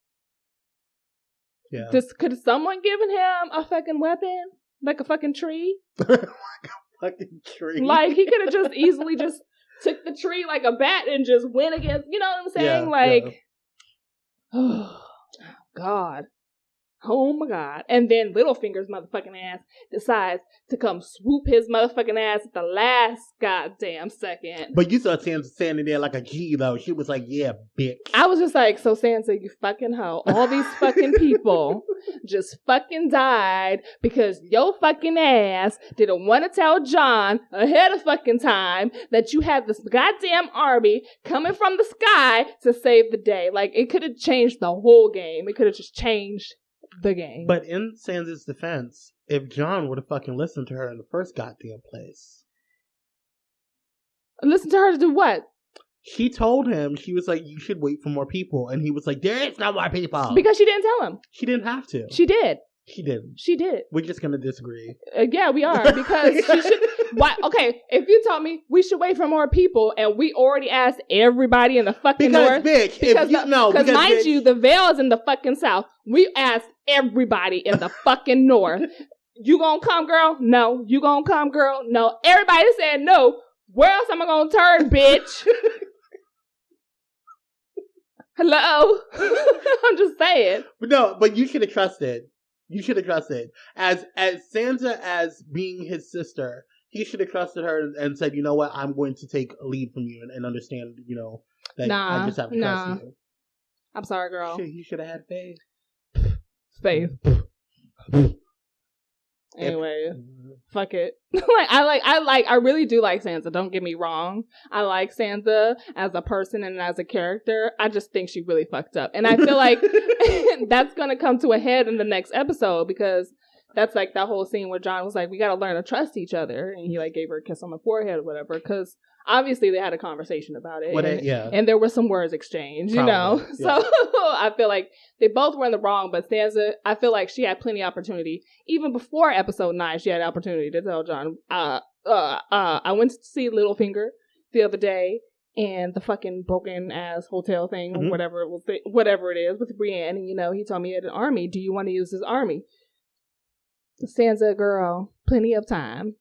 Yeah. Could someone given him a fucking weapon? Like a fucking tree? Like a fucking tree. Like, he could have just easily just took the tree like a bat and just went against, you know what I'm saying? Oh, God. Oh my God. And then Littlefinger's motherfucking ass decides to come swoop his motherfucking ass at the last goddamn second. But you saw Sansa standing there like a G, though. She was like, yeah, bitch. I was just like, so Sansa, you fucking hoe. All these fucking people just fucking died because your fucking ass didn't want to tell Jon ahead of fucking time that you had this goddamn army coming from the sky to save the day. Like, it could have changed the whole game. It could have just changed the game. But in Sansa's defense, if Jon would have fucking listened to her in the first goddamn place. Listen to her to do what? She told him, she was like, you should wait for more people. And he was like, there is no more people. Because she didn't tell him. She didn't have to. She did. She didn't. She did. We're just going to disagree. Yeah, we are. Because she should. Why? Okay, if you told me we should wait for more people and we already asked everybody in the fucking north. Bitch, because mind you, the Vale is in the fucking south. We asked everybody in the fucking north. You gonna come, girl? No. You gonna come, girl? No. Everybody said no. Where else am I gonna turn, bitch? Hello? I'm just saying. No, but you should have trusted. You should have trusted. As Sansa, as being his sister, he should have trusted her and said, you know what, I'm going to take a lead from you and understand, you know, that I just have to trust you. I'm sorry, girl. You should have had faith. Faith. Anyway, fuck it. I really do like Sansa. Don't get me wrong. I like Sansa as a person and as a character. I just think she really fucked up. And I feel like that's going to come to a head in the next episode because that's like that whole scene where Jon was like, we got to learn to trust each other. And he like gave her a kiss on the forehead or whatever. Because obviously they had a conversation about it. And there were some words exchanged, you know? Yeah. So I feel like they both were in the wrong, but Sansa, I feel like she had plenty of opportunity. Even before episode 9, she had an opportunity to tell Jon, I went to see Littlefinger the other day and the fucking broken ass hotel thing, whatever it is with Brienne. And, you know, he told me he had an army. Do you want to use his army? Sansa, girl, plenty of time.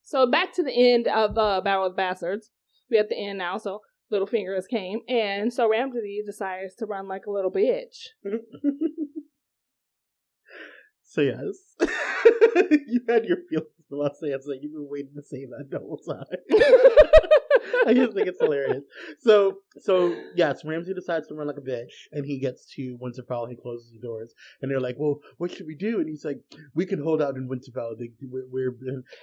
So back to the end of Battle of the Bastards. We're at the end now, so Littlefinger has came. And so Ramsay decides to run like a little bitch. So yes. You had your feelings about Sansa. You've been waiting to say that the whole time. I just think it's hilarious. So yes, Ramsay decides to run like a bitch, and he gets to Winterfell. He closes the doors, and they're like, "Well, what should we do?" And he's like, "We can hold out in Winterfell.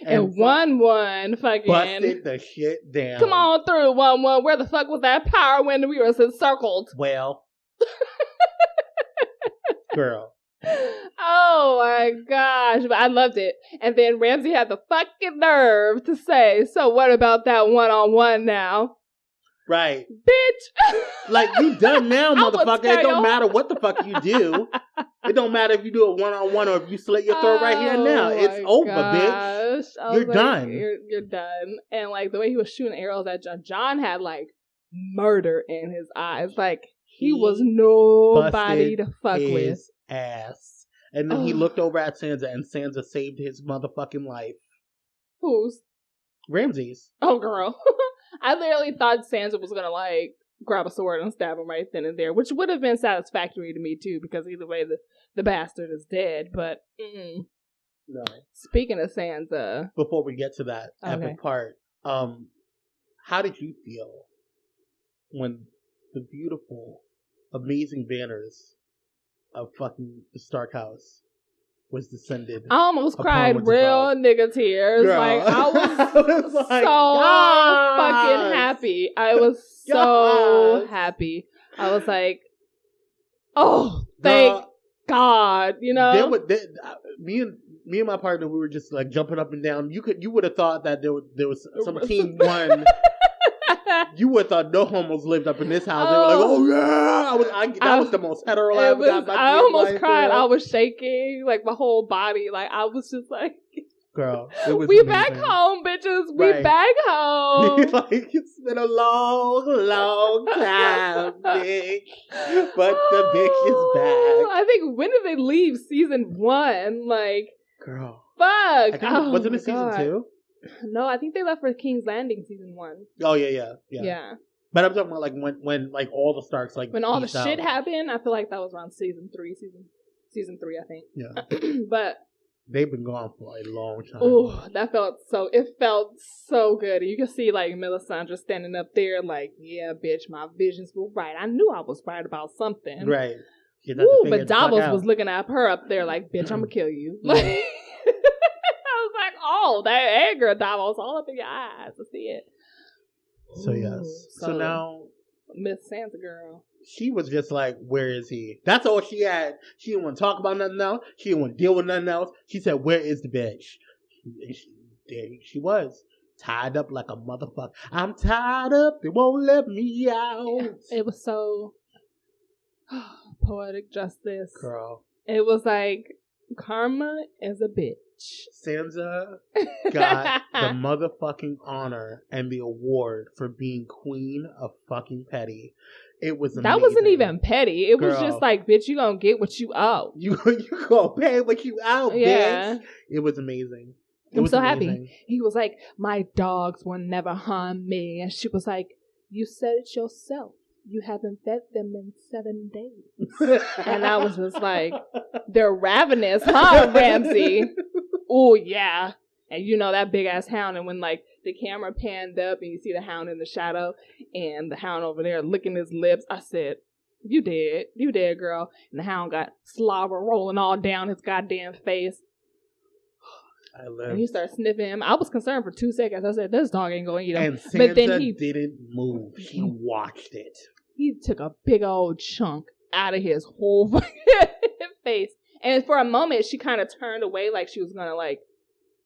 And one fucking busted the shit down. Come on through, 1-1. Where the fuck was that power when we were encircled? Well, girl." Oh my gosh, but I loved it. And then Ramsay had the fucking nerve to say, so what about that one-on-one now? Right. Bitch. Like, you done now, motherfucker. It don't matter what the fuck you do. It don't matter if you do a one-on-one or if you slit your throat right here and now. It's over, bitch. You're done. You're done. And like the way he was shooting arrows at Jon had like murder in his eyes. Like he was nobody to fuck with. Ass. And then he looked over at Sansa, and Sansa saved his motherfucking life. Whose? Ramsay's. Oh, girl. I literally thought Sansa was gonna like grab a sword and stab him right then and there, which would have been satisfactory to me too, because either way the bastard is dead. But no. Speaking of Sansa, before we get to that epic part, how did you feel when the beautiful, amazing banners of fucking the Stark house was descended? I almost cried real nigga tears. Girl. Like I was like, so fucking happy. I was so happy. I was like, Oh, thank God. You know, me and my partner, we were just like jumping up and down. You would have thought that there was some team one. You would have thought no homos lived up in this house. They were like, "Oh yeah!" That was the most hetero I ever got. I almost cried. I was shaking, like my whole body. Like I was just like, "Girl, it was we amazing. Back home, bitches. We back home." Like it's been a long time, bitch. But the bitch is back. I think when did they leave season 1? Like, girl, fuck. Wasn't it season 2? No, I think they left for King's Landing season 1. Oh yeah. But I'm talking about like when like all the Starks like when all the shit happened. I feel like that was around season 3, I think. Yeah, but they've been gone for a long time. Oh, it felt so good. And you can see like Melisandre standing up there, like, yeah, bitch, my visions were right. I knew I was right about something, right? Ooh, but Davos was looking at her up there, like, bitch, I'm gonna kill you. Like. Oh, that anger, Davos, all up in your eyes to see it. So yes. So now Miss Sansa girl. She was just like, where is he? That's all she had. She didn't want to talk about nothing else. She didn't want to deal with nothing else. She said, where is the bitch? There she was. Tied up like a motherfucker. I'm tied up. They won't let me out. Yeah, it was so poetic justice. Girl. It was like, karma is a bitch. Sansa got the motherfucking honor and the award for being queen of fucking petty. It was amazing. That wasn't even petty. It was just like, bitch, you gonna get what you owe. You gonna pay what you owe, bitch. It was amazing. I'm so happy. He was like, my dogs will never harm me. And she was like, you said it yourself. You haven't fed them in 7 days. And I was just like, they're ravenous, huh, Ramsay? Oh, yeah. And you know that big-ass hound. And when, like, the camera panned up and you see the hound in the shadow and the hound over there licking his lips, I said, you dead. You dead, girl. And the hound got slobber rolling all down his goddamn face. And he started sniffing him. I was concerned for 2 seconds. I said, this dog ain't going to eat him. And Sansa but then he didn't move. She watched it. He took a big old chunk out of his whole face. And for a moment, she kind of turned away like she was going to, like,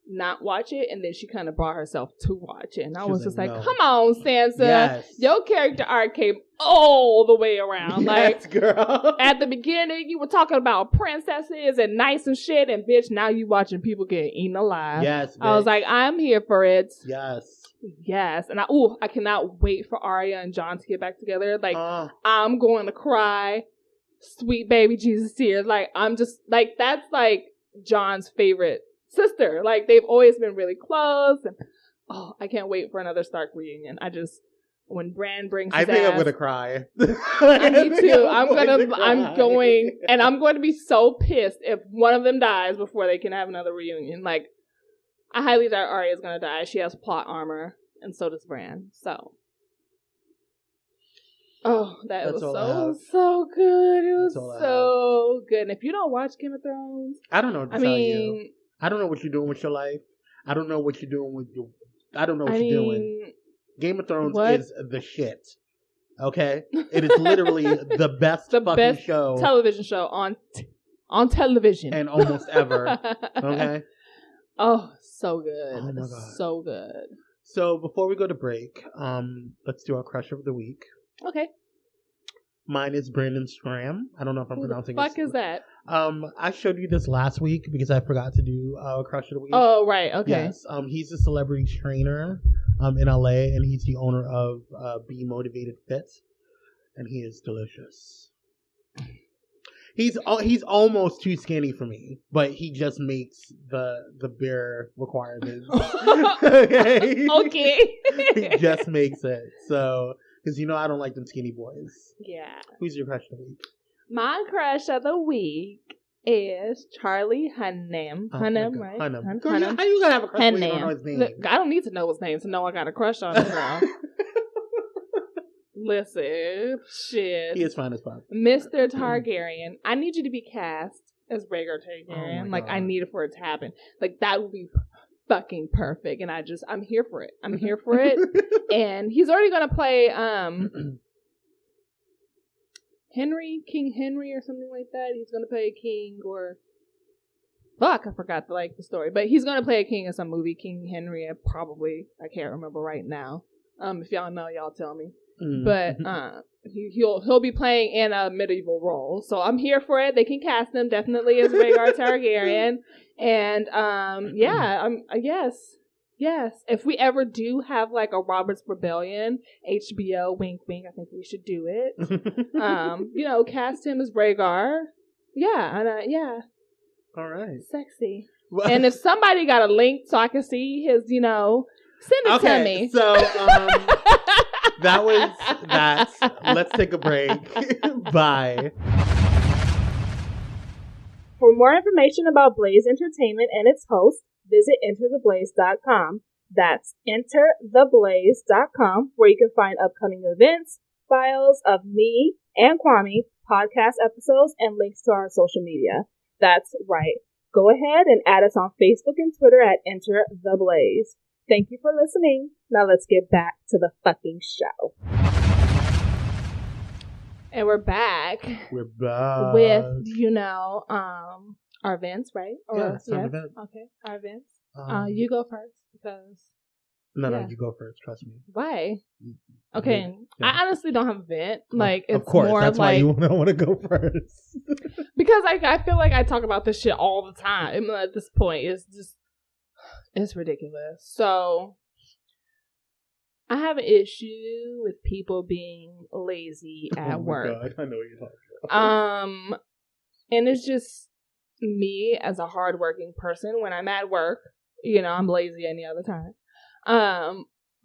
not watch it. And then she kind of brought herself to watch it. And I was just like, no. Come on, Sansa. Yes. Your character arc came all the way around. Yes, like, girl. At the beginning, you were talking about princesses and knights and shit. And, bitch, now you watching people get eaten alive. Yes, bitch. I was like, I'm here for it. Yes. And I cannot wait for Arya and Jon to get back together. Like, I'm going to cry. Sweet baby Jesus tears. Like, I'm just, like, that's, like, Jon's favorite sister. Like, they've always been really close. And, I can't wait for another Stark reunion. When Bran brings his I think ass, I'm going to cry. Me too. I'm going to be so pissed if one of them dies before they can have another reunion. Like, I highly doubt Arya is going to die. She has plot armor, and so does Bran. So, that was so good. It was so good. And if you don't watch Game of Thrones, I don't know what to tell you. I don't know what you're doing with your life. I don't know what you're doing with your. I don't know what you're doing. Game of Thrones is the shit. Okay, it is literally the best show, television show on television, and almost ever. Okay. Oh, so good. Oh my God. So good. So before we go to break, let's do our crush of the week. Okay. Mine is Brandon Stram. I don't know if I'm pronouncing it. Who the fuck is that? I showed you this last week because I forgot to do our crush of the week. Oh, right. Okay. Yes. He's a celebrity trainer in LA, and he's the owner of Be Motivated Fit, and he is delicious. He's almost too skinny for me, but he just makes the bare requirements. Okay. Okay. He just makes it. So, because I don't like them skinny boys. Yeah. Who's your crush of the week? My crush of the week is Charlie Hunnam. Hunnam, right? Hunnam. How you gonna have a crush when you don't know his name? Look, I don't need to know his name to know I got a crush on him, girl. Listen, shit. He is fine as fuck. Mr. Targaryen, I need you to be cast as Rhaegar Targaryen. Like, I need it for it to happen. Like, that would be fucking perfect. And I'm here for it. I'm here for it. And he's already gonna play, King Henry or something like that. He's gonna play a king or fuck, I forgot the story. But he's gonna play a king in some movie, King Henry, I can't remember right now. If y'all know, y'all tell me. But he'll be playing in a medieval role. So I'm here for it. They can cast him definitely as Rhaegar Targaryen. And yes. If we ever do have like a Robert's Rebellion, HBO, wink wink, I think we should do it. Cast him as Rhaegar. Yeah. All right. Sexy. Well, and if somebody got a link so I can see his, send it to me. So that was that. Let's take a break. Bye. For more information about Blaze Entertainment and its hosts, visit entertheblaze.com. That's entertheblaze.com, where you can find upcoming events, files of me and Kwame, podcast episodes, and links to our social media. That's right. Go ahead and add us on Facebook and Twitter at Enter the Blaze. Thank you for listening. Now let's get back to the fucking show. And we're back. We're back. With, our events, right? Yes. Event. Okay, our events. You go first because... No, you go first. Trust me. Why? Okay, yeah. I honestly don't have an event. It's of course, more that's why you don't want to go first. Because I feel like I talk about this shit all the time. At this point, it's ridiculous. So I have an issue with people being lazy at work. God, I know what you're talking about. And it's just me as a hardworking person. When I'm at work, I'm lazy any other time.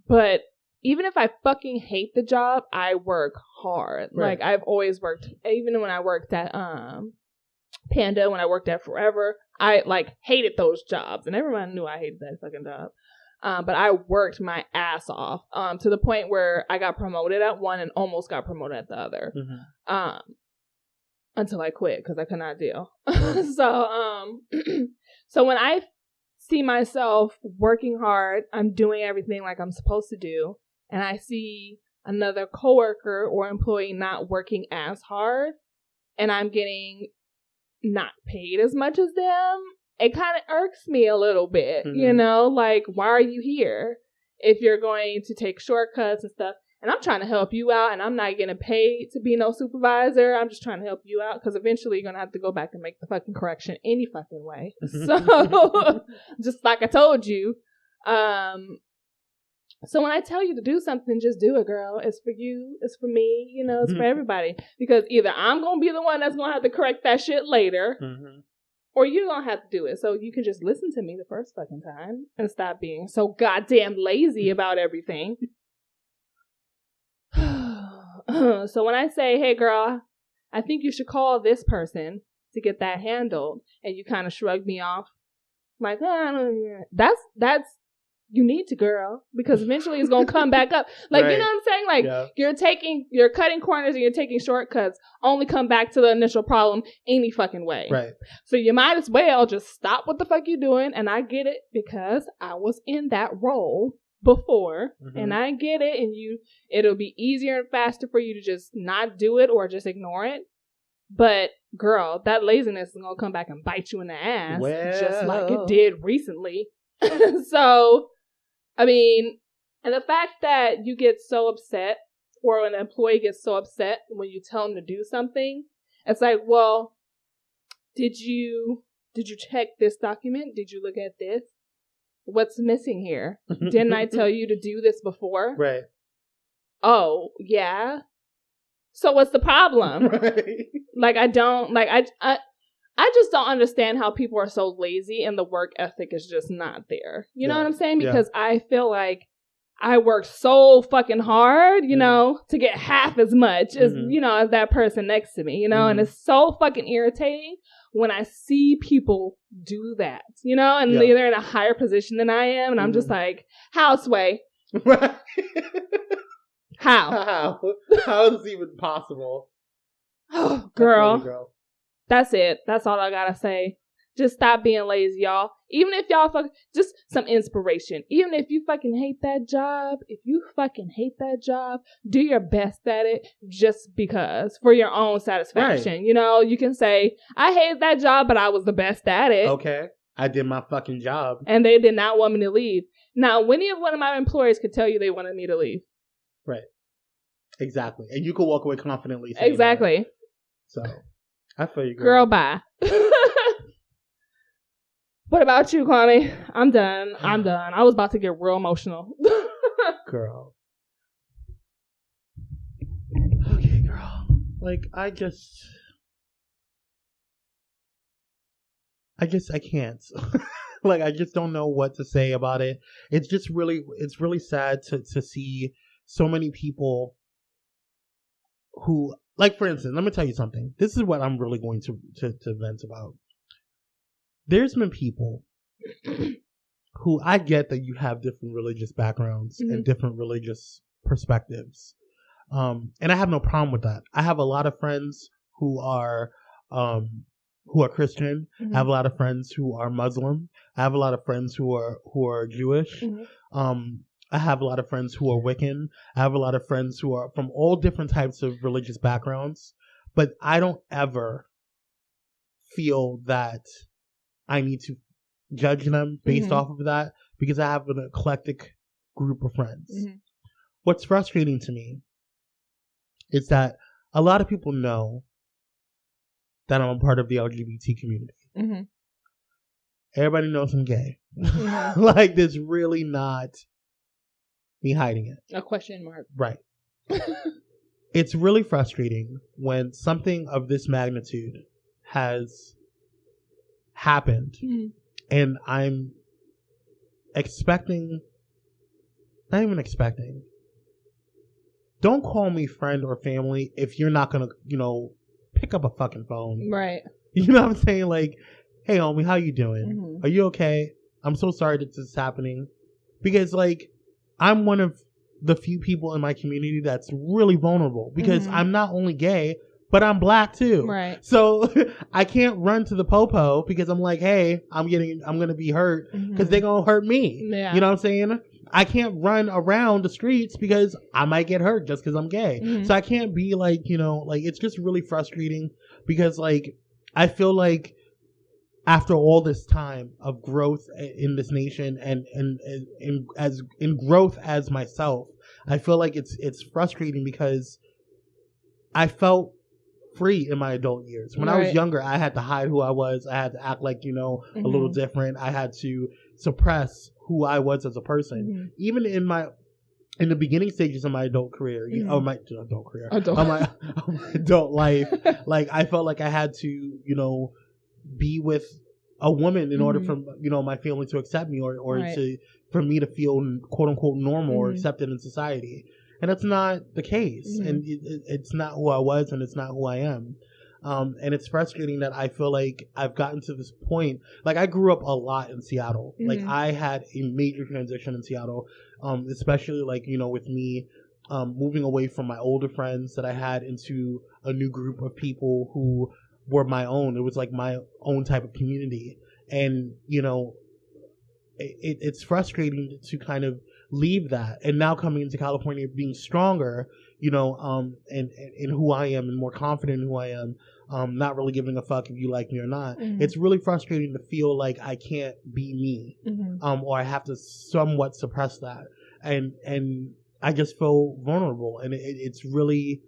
But even if I fucking hate the job, I work hard. Right. I've always worked, even when I worked at Panda, when I worked at Forever, I hated those jobs, and everyone knew I hated that fucking job. But I worked my ass off to the point where I got promoted at one and almost got promoted at the other. Mm-hmm. Until I quit because I could not deal. So when I see myself working hard, I'm doing everything like I'm supposed to do, and I see another coworker or employee not working as hard, and I'm getting not paid as much as them, it kind of irks me a little bit, mm-hmm. Why are you here if you're going to take shortcuts and stuff? And I'm trying to help you out, and I'm not getting paid to be no supervisor. I'm just trying to help you out because eventually you're going to have to go back and make the fucking correction any fucking way. So, just like I told you. So when I tell you to do something, just do it, girl. It's for you. It's for me. It's for everybody. Because either I'm going to be the one that's going to have to correct that shit later, mm-hmm. or you're going to have to do it. So you can just listen to me the first fucking time and stop being so goddamn lazy about everything. So when I say, hey girl, I think you should call this person to get that handled, and you kind of shrug me off that's you need to, girl, because eventually it's gonna come back up. Right. You know what I'm saying? You're cutting corners and you're taking shortcuts, only come back to the initial problem any fucking way. Right. So you might as well just stop what the fuck you're doing. And I get it because I was in that role before, mm-hmm. and I get it, and it'll be easier and faster for you to just not do it or just ignore it. But girl, that laziness is gonna come back and bite you in the ass, just like it did recently. So, I mean, and the fact that you get so upset, or an employee gets so upset when you tell them to do something, it's like, well, did you check this document? Did you look at this? What's missing here? Didn't I tell you to do this before? Right. Oh, yeah. So what's the problem? Right. I just don't understand how people are so lazy and the work ethic is just not there. You know what I'm saying? Because I feel like I work so fucking hard, to get half as much as, as that person next to me, and it's so fucking irritating when I see people do that, and they're in a higher position than I am. And I'm just like, how, Sway? How? How is this even possible? Oh, girl. That's it. That's all I gotta say. Just stop being lazy, y'all. Even if y'all just some inspiration. Even if you fucking hate that job, do your best at it just because, for your own satisfaction. Right. You know, you can say, I hated that job, but I was the best at it. Okay. I did my fucking job. And they did not want me to leave. Now, one of my employers could tell you they wanted me to leave. Right. Exactly. And you could walk away confidently. Exactly. That. So, I feel you, girl. Bye. What about you, Kwame? I'm done. I was about to get real emotional. Girl. Okay, girl. Like, I can't. Like, I just don't know what to say about it. It's really sad to see so many people who, like, for instance, let me tell you something. This is what I'm really going to vent about. There's been people who, I get that you have different religious backgrounds and different religious perspectives. And I have no problem with that. I have a lot of friends who are Christian. I have a lot of friends who are Muslim. I have a lot of friends who are Jewish. I have a lot of friends who are Wiccan. I have a lot of friends who are from all different types of religious backgrounds. But I don't ever feel that I need to judge them based off of that, because I have an eclectic group of friends. What's frustrating to me is that a lot of people know that I'm a part of the LGBT community. Everybody knows I'm gay. Like, there's really not me hiding it. A question mark. Right. It's really frustrating when something of this magnitude has happened and I'm not even expecting. Don't call me friend or family if you're not going to, pick up a fucking phone. Right. You know what I'm saying? Like, hey, homie, how you doing? Are you okay? I'm so sorry that this is happening. Because, like, I'm one of the few people in my community that's really vulnerable. Because I'm not only gay, but I'm black too. Right. So I can't run to the popo because I'm like, hey, I'm going to be hurt because they're going to hurt me. Yeah. You know what I'm saying? I can't run around the streets because I might get hurt just because I'm gay. So I can't be like, it's just really frustrating because, like, I feel like after all this time of growth in this nation and in growth as myself, I feel like it's frustrating because I felt free in my adult years. When I was younger, I had to hide who I was. I had to act like, a little different. I had to suppress who I was as a person. Even in the beginning stages of my adult career, my adult life, like, I felt like I had to, be with a woman in order for, my family to accept me or for me to feel quote unquote normal or accepted in society. And that's not the case. And it's not who I was and it's not who I am. And it's frustrating that I feel like I've gotten to this point. Like, I grew up a lot in Seattle. Like, I had a major transition in Seattle, especially, like, with me moving away from my older friends that I had into a new group of people who were my own. It was like my own type of community. And, it's frustrating to kind of leave that. And now coming into California, being stronger, and who I am and more confident in who I am, not really giving a fuck if you like me or not. It's really frustrating to feel like I can't be me, or I have to somewhat suppress that. And I just feel vulnerable. And it's really...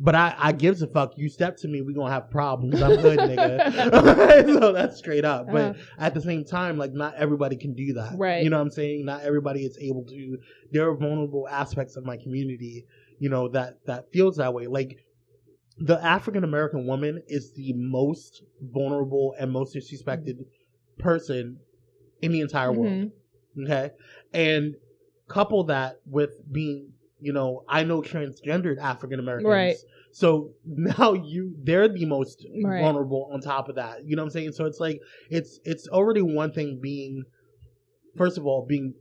But I gives a fuck. You step to me, we gonna have problems because I'm good, nigga. So that's straight up. But at the same time, like, not everybody can do that. Right. You know what I'm saying? Not everybody is able to. There are vulnerable aspects of my community, that feels that way. Like, the African American woman is the most vulnerable and most disrespected person in the entire world. Okay? And couple that with being... I know transgendered African Americans. Right. So now they're the most vulnerable on top of that. You know what I'm saying? So it's like, it's already one thing being, first of all, being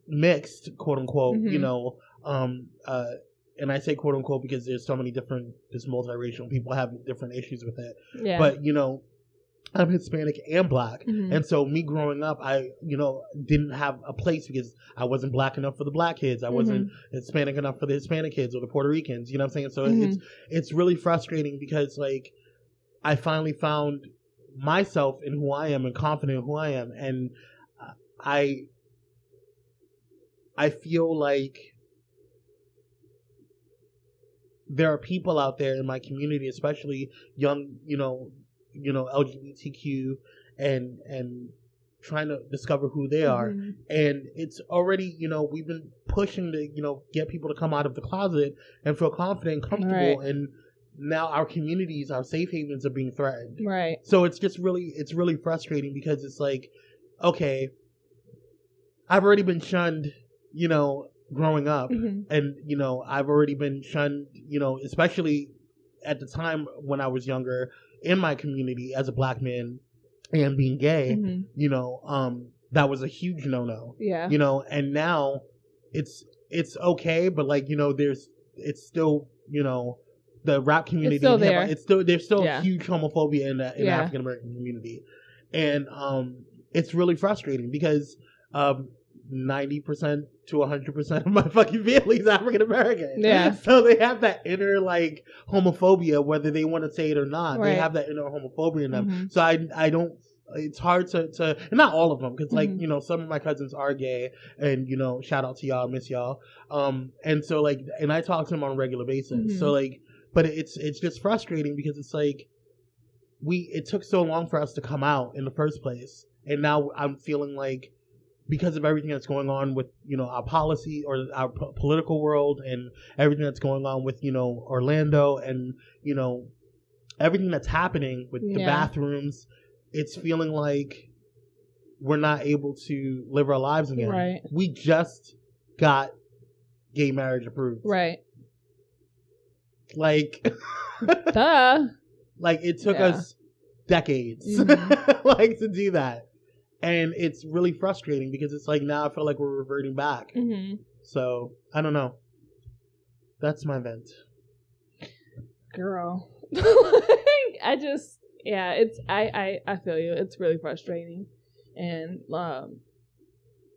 mixed, quote unquote, and I say quote unquote because there's so many different, just multiracial people have different issues with it. Yeah. But, I'm Hispanic and Black. And so me growing up, I, didn't have a place because I wasn't Black enough for the Black kids. I wasn't Hispanic enough for the Hispanic kids or the Puerto Ricans. You know what I'm saying? So it's really frustrating because, like, I finally found myself in who I am and confident in who I am. And I feel like there are people out there in my community, especially young, LGBTQ and trying to discover who they are. And it's already, we've been pushing to, get people to come out of the closet and feel confident and comfortable. Right. And now our communities, our safe havens are being threatened. Right. So it's really frustrating because it's like, okay, I've already been shunned, growing up. And, I've already been shunned, especially at the time when I was younger in my community as a Black man and being gay, that was a huge no-no. Yeah. And now it's okay, but like, it's still, the rap community, it's still there. There's still huge homophobia in the African American community. And it's really frustrating because 90% to 100% of my fucking family is African American. Yeah. So they have that inner like homophobia, whether they want to say it or not. Right. They have that inner homophobia in them. So I don't. It's hard to and not all of them because like some of my cousins are gay and shout out to y'all, miss y'all. And so like and I talk to them on a regular basis. So like, but it's just frustrating because it's like it took so long for us to come out in the first place, and now I'm feeling like, because of everything that's going on with, our policy or our political world and everything that's going on with, Orlando and, everything that's happening with the bathrooms, it's feeling like we're not able to live our lives again. Right. We just got gay marriage approved. Right. Like, duh. Like it took us decades like to do that. And it's really frustrating because it's like now I feel like we're reverting back. So I don't know. That's my vent. Girl. I feel you. It's really frustrating. And I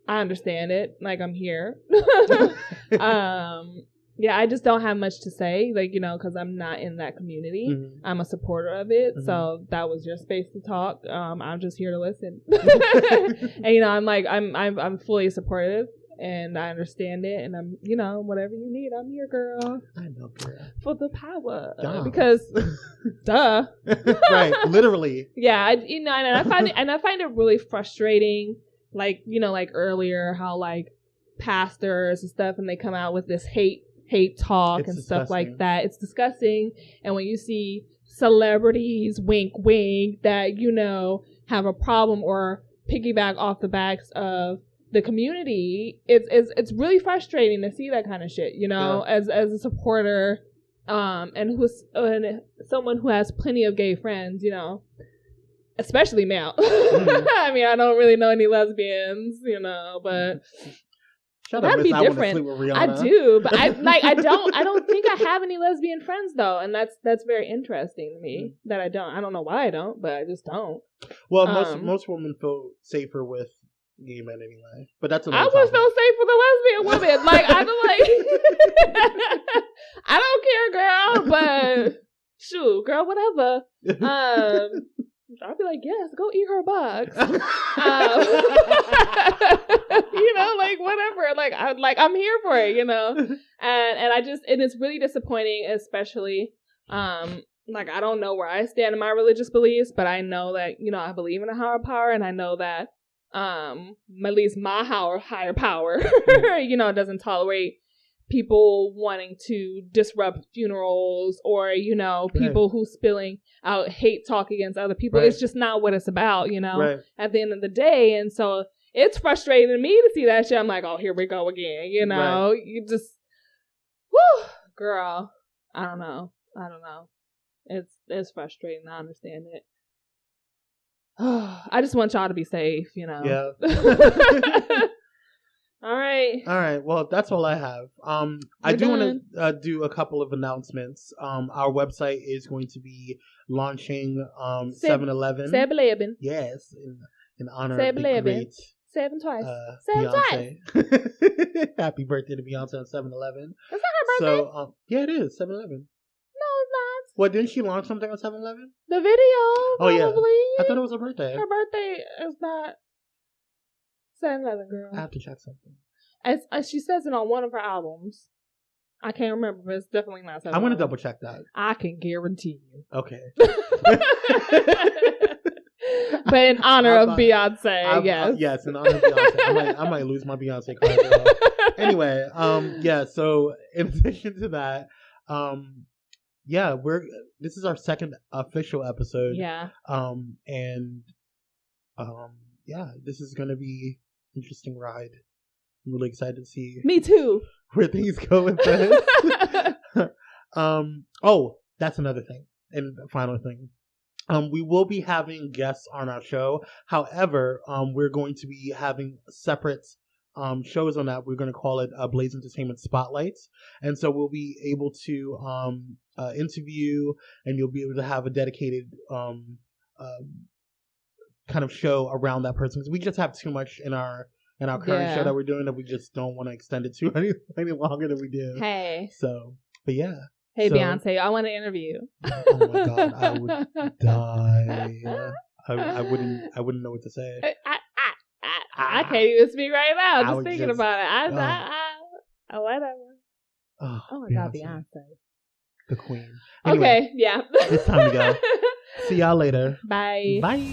understand it. Like I'm here. Yeah, I just don't have much to say, like, because I'm not in that community. I'm a supporter of it, so that was your space to talk. I'm just here to listen. And, I'm fully supportive, and I understand it, and I'm, whatever you need, I'm here, girl. I know, girl. For the power. Because, duh. Right, literally. Yeah, and I find it really frustrating, like, like earlier, how, like, pastors and stuff, and they come out with this hate talk and stuff like that. It's disgusting. And when you see celebrities, wink wink, that have a problem or piggyback off the backs of the community, it's really frustrating to see that kind of shit, as a supporter, and someone who has plenty of gay friends, especially male. I mean, I don't really know any lesbians, but that'd be different. I do, but I don't think I have any lesbian friends though, and that's very interesting to me that I don't. I don't know why I don't, but I just don't. Well, most women feel safer with gay men anyway, but that's I would feel safe with a lesbian woman. Like I don't care, girl, but shoot, girl, whatever. I'll be like, yes, go eat her box. Like whatever. I'm here for it, and it's really disappointing, especially, I don't know where I stand in my religious beliefs, but I know that, I believe in a higher power, and I know that, at least my higher power, doesn't tolerate people wanting to disrupt funerals or, people who spilling out hate talk against other people. Right. It's just not what it's about, at the end of the day. And so it's frustrating to me to see that shit. I'm like, oh, here we go again, You just, whoo, girl, I don't know. It's frustrating. I understand it. I just want y'all to be safe, Yeah. All right. Well, that's all I have. I do want to do a couple of announcements. Our website is going to be launching 7-Eleven. 7-Eleven. Yes, in honor of the great 7 twice. 7 twice. Happy birthday to Beyonce on 7-Eleven. Is that her birthday? So, yeah, it is 7-Eleven. No, it's not. What, didn't she launch something on 7-Eleven? The video. Probably. Oh yeah. I thought it was her birthday. Her birthday is not 7-Eleven, girl. I have to check something. As she says it on one of her albums. I can't remember, but it's definitely not 7-Eleven. I want to double check that. I can guarantee you. Okay. But in honor of Beyonce, yes. Yes, in honor of Beyonce. I might lose my Beyonce card. Anyway, yeah, so in addition to that, yeah, this is our second official episode. Yeah. Yeah, this is gonna be an interesting ride. I'm really excited to see. Me too. Where things go with this. Oh, that's another thing. And final thing. We will be having guests on our show. However, we're going to be having separate shows on that. We're going to call it Blaze Entertainment Spotlights. And so we'll be able to interview, and you'll be able to have a dedicated kind of show around that person. Because we just have too much in our current show that we're doing that we just don't want to extend it to any longer than we do. Hey. So, but yeah. Hey, Beyonce, I want to interview. Oh my God, I would die. I wouldn't know what to say. I can't even speak right now. Just thinking about it. Whatever. Oh my God, Beyonce, the queen. Anyway, okay, yeah. It's time to go. See y'all later. Bye. Bye.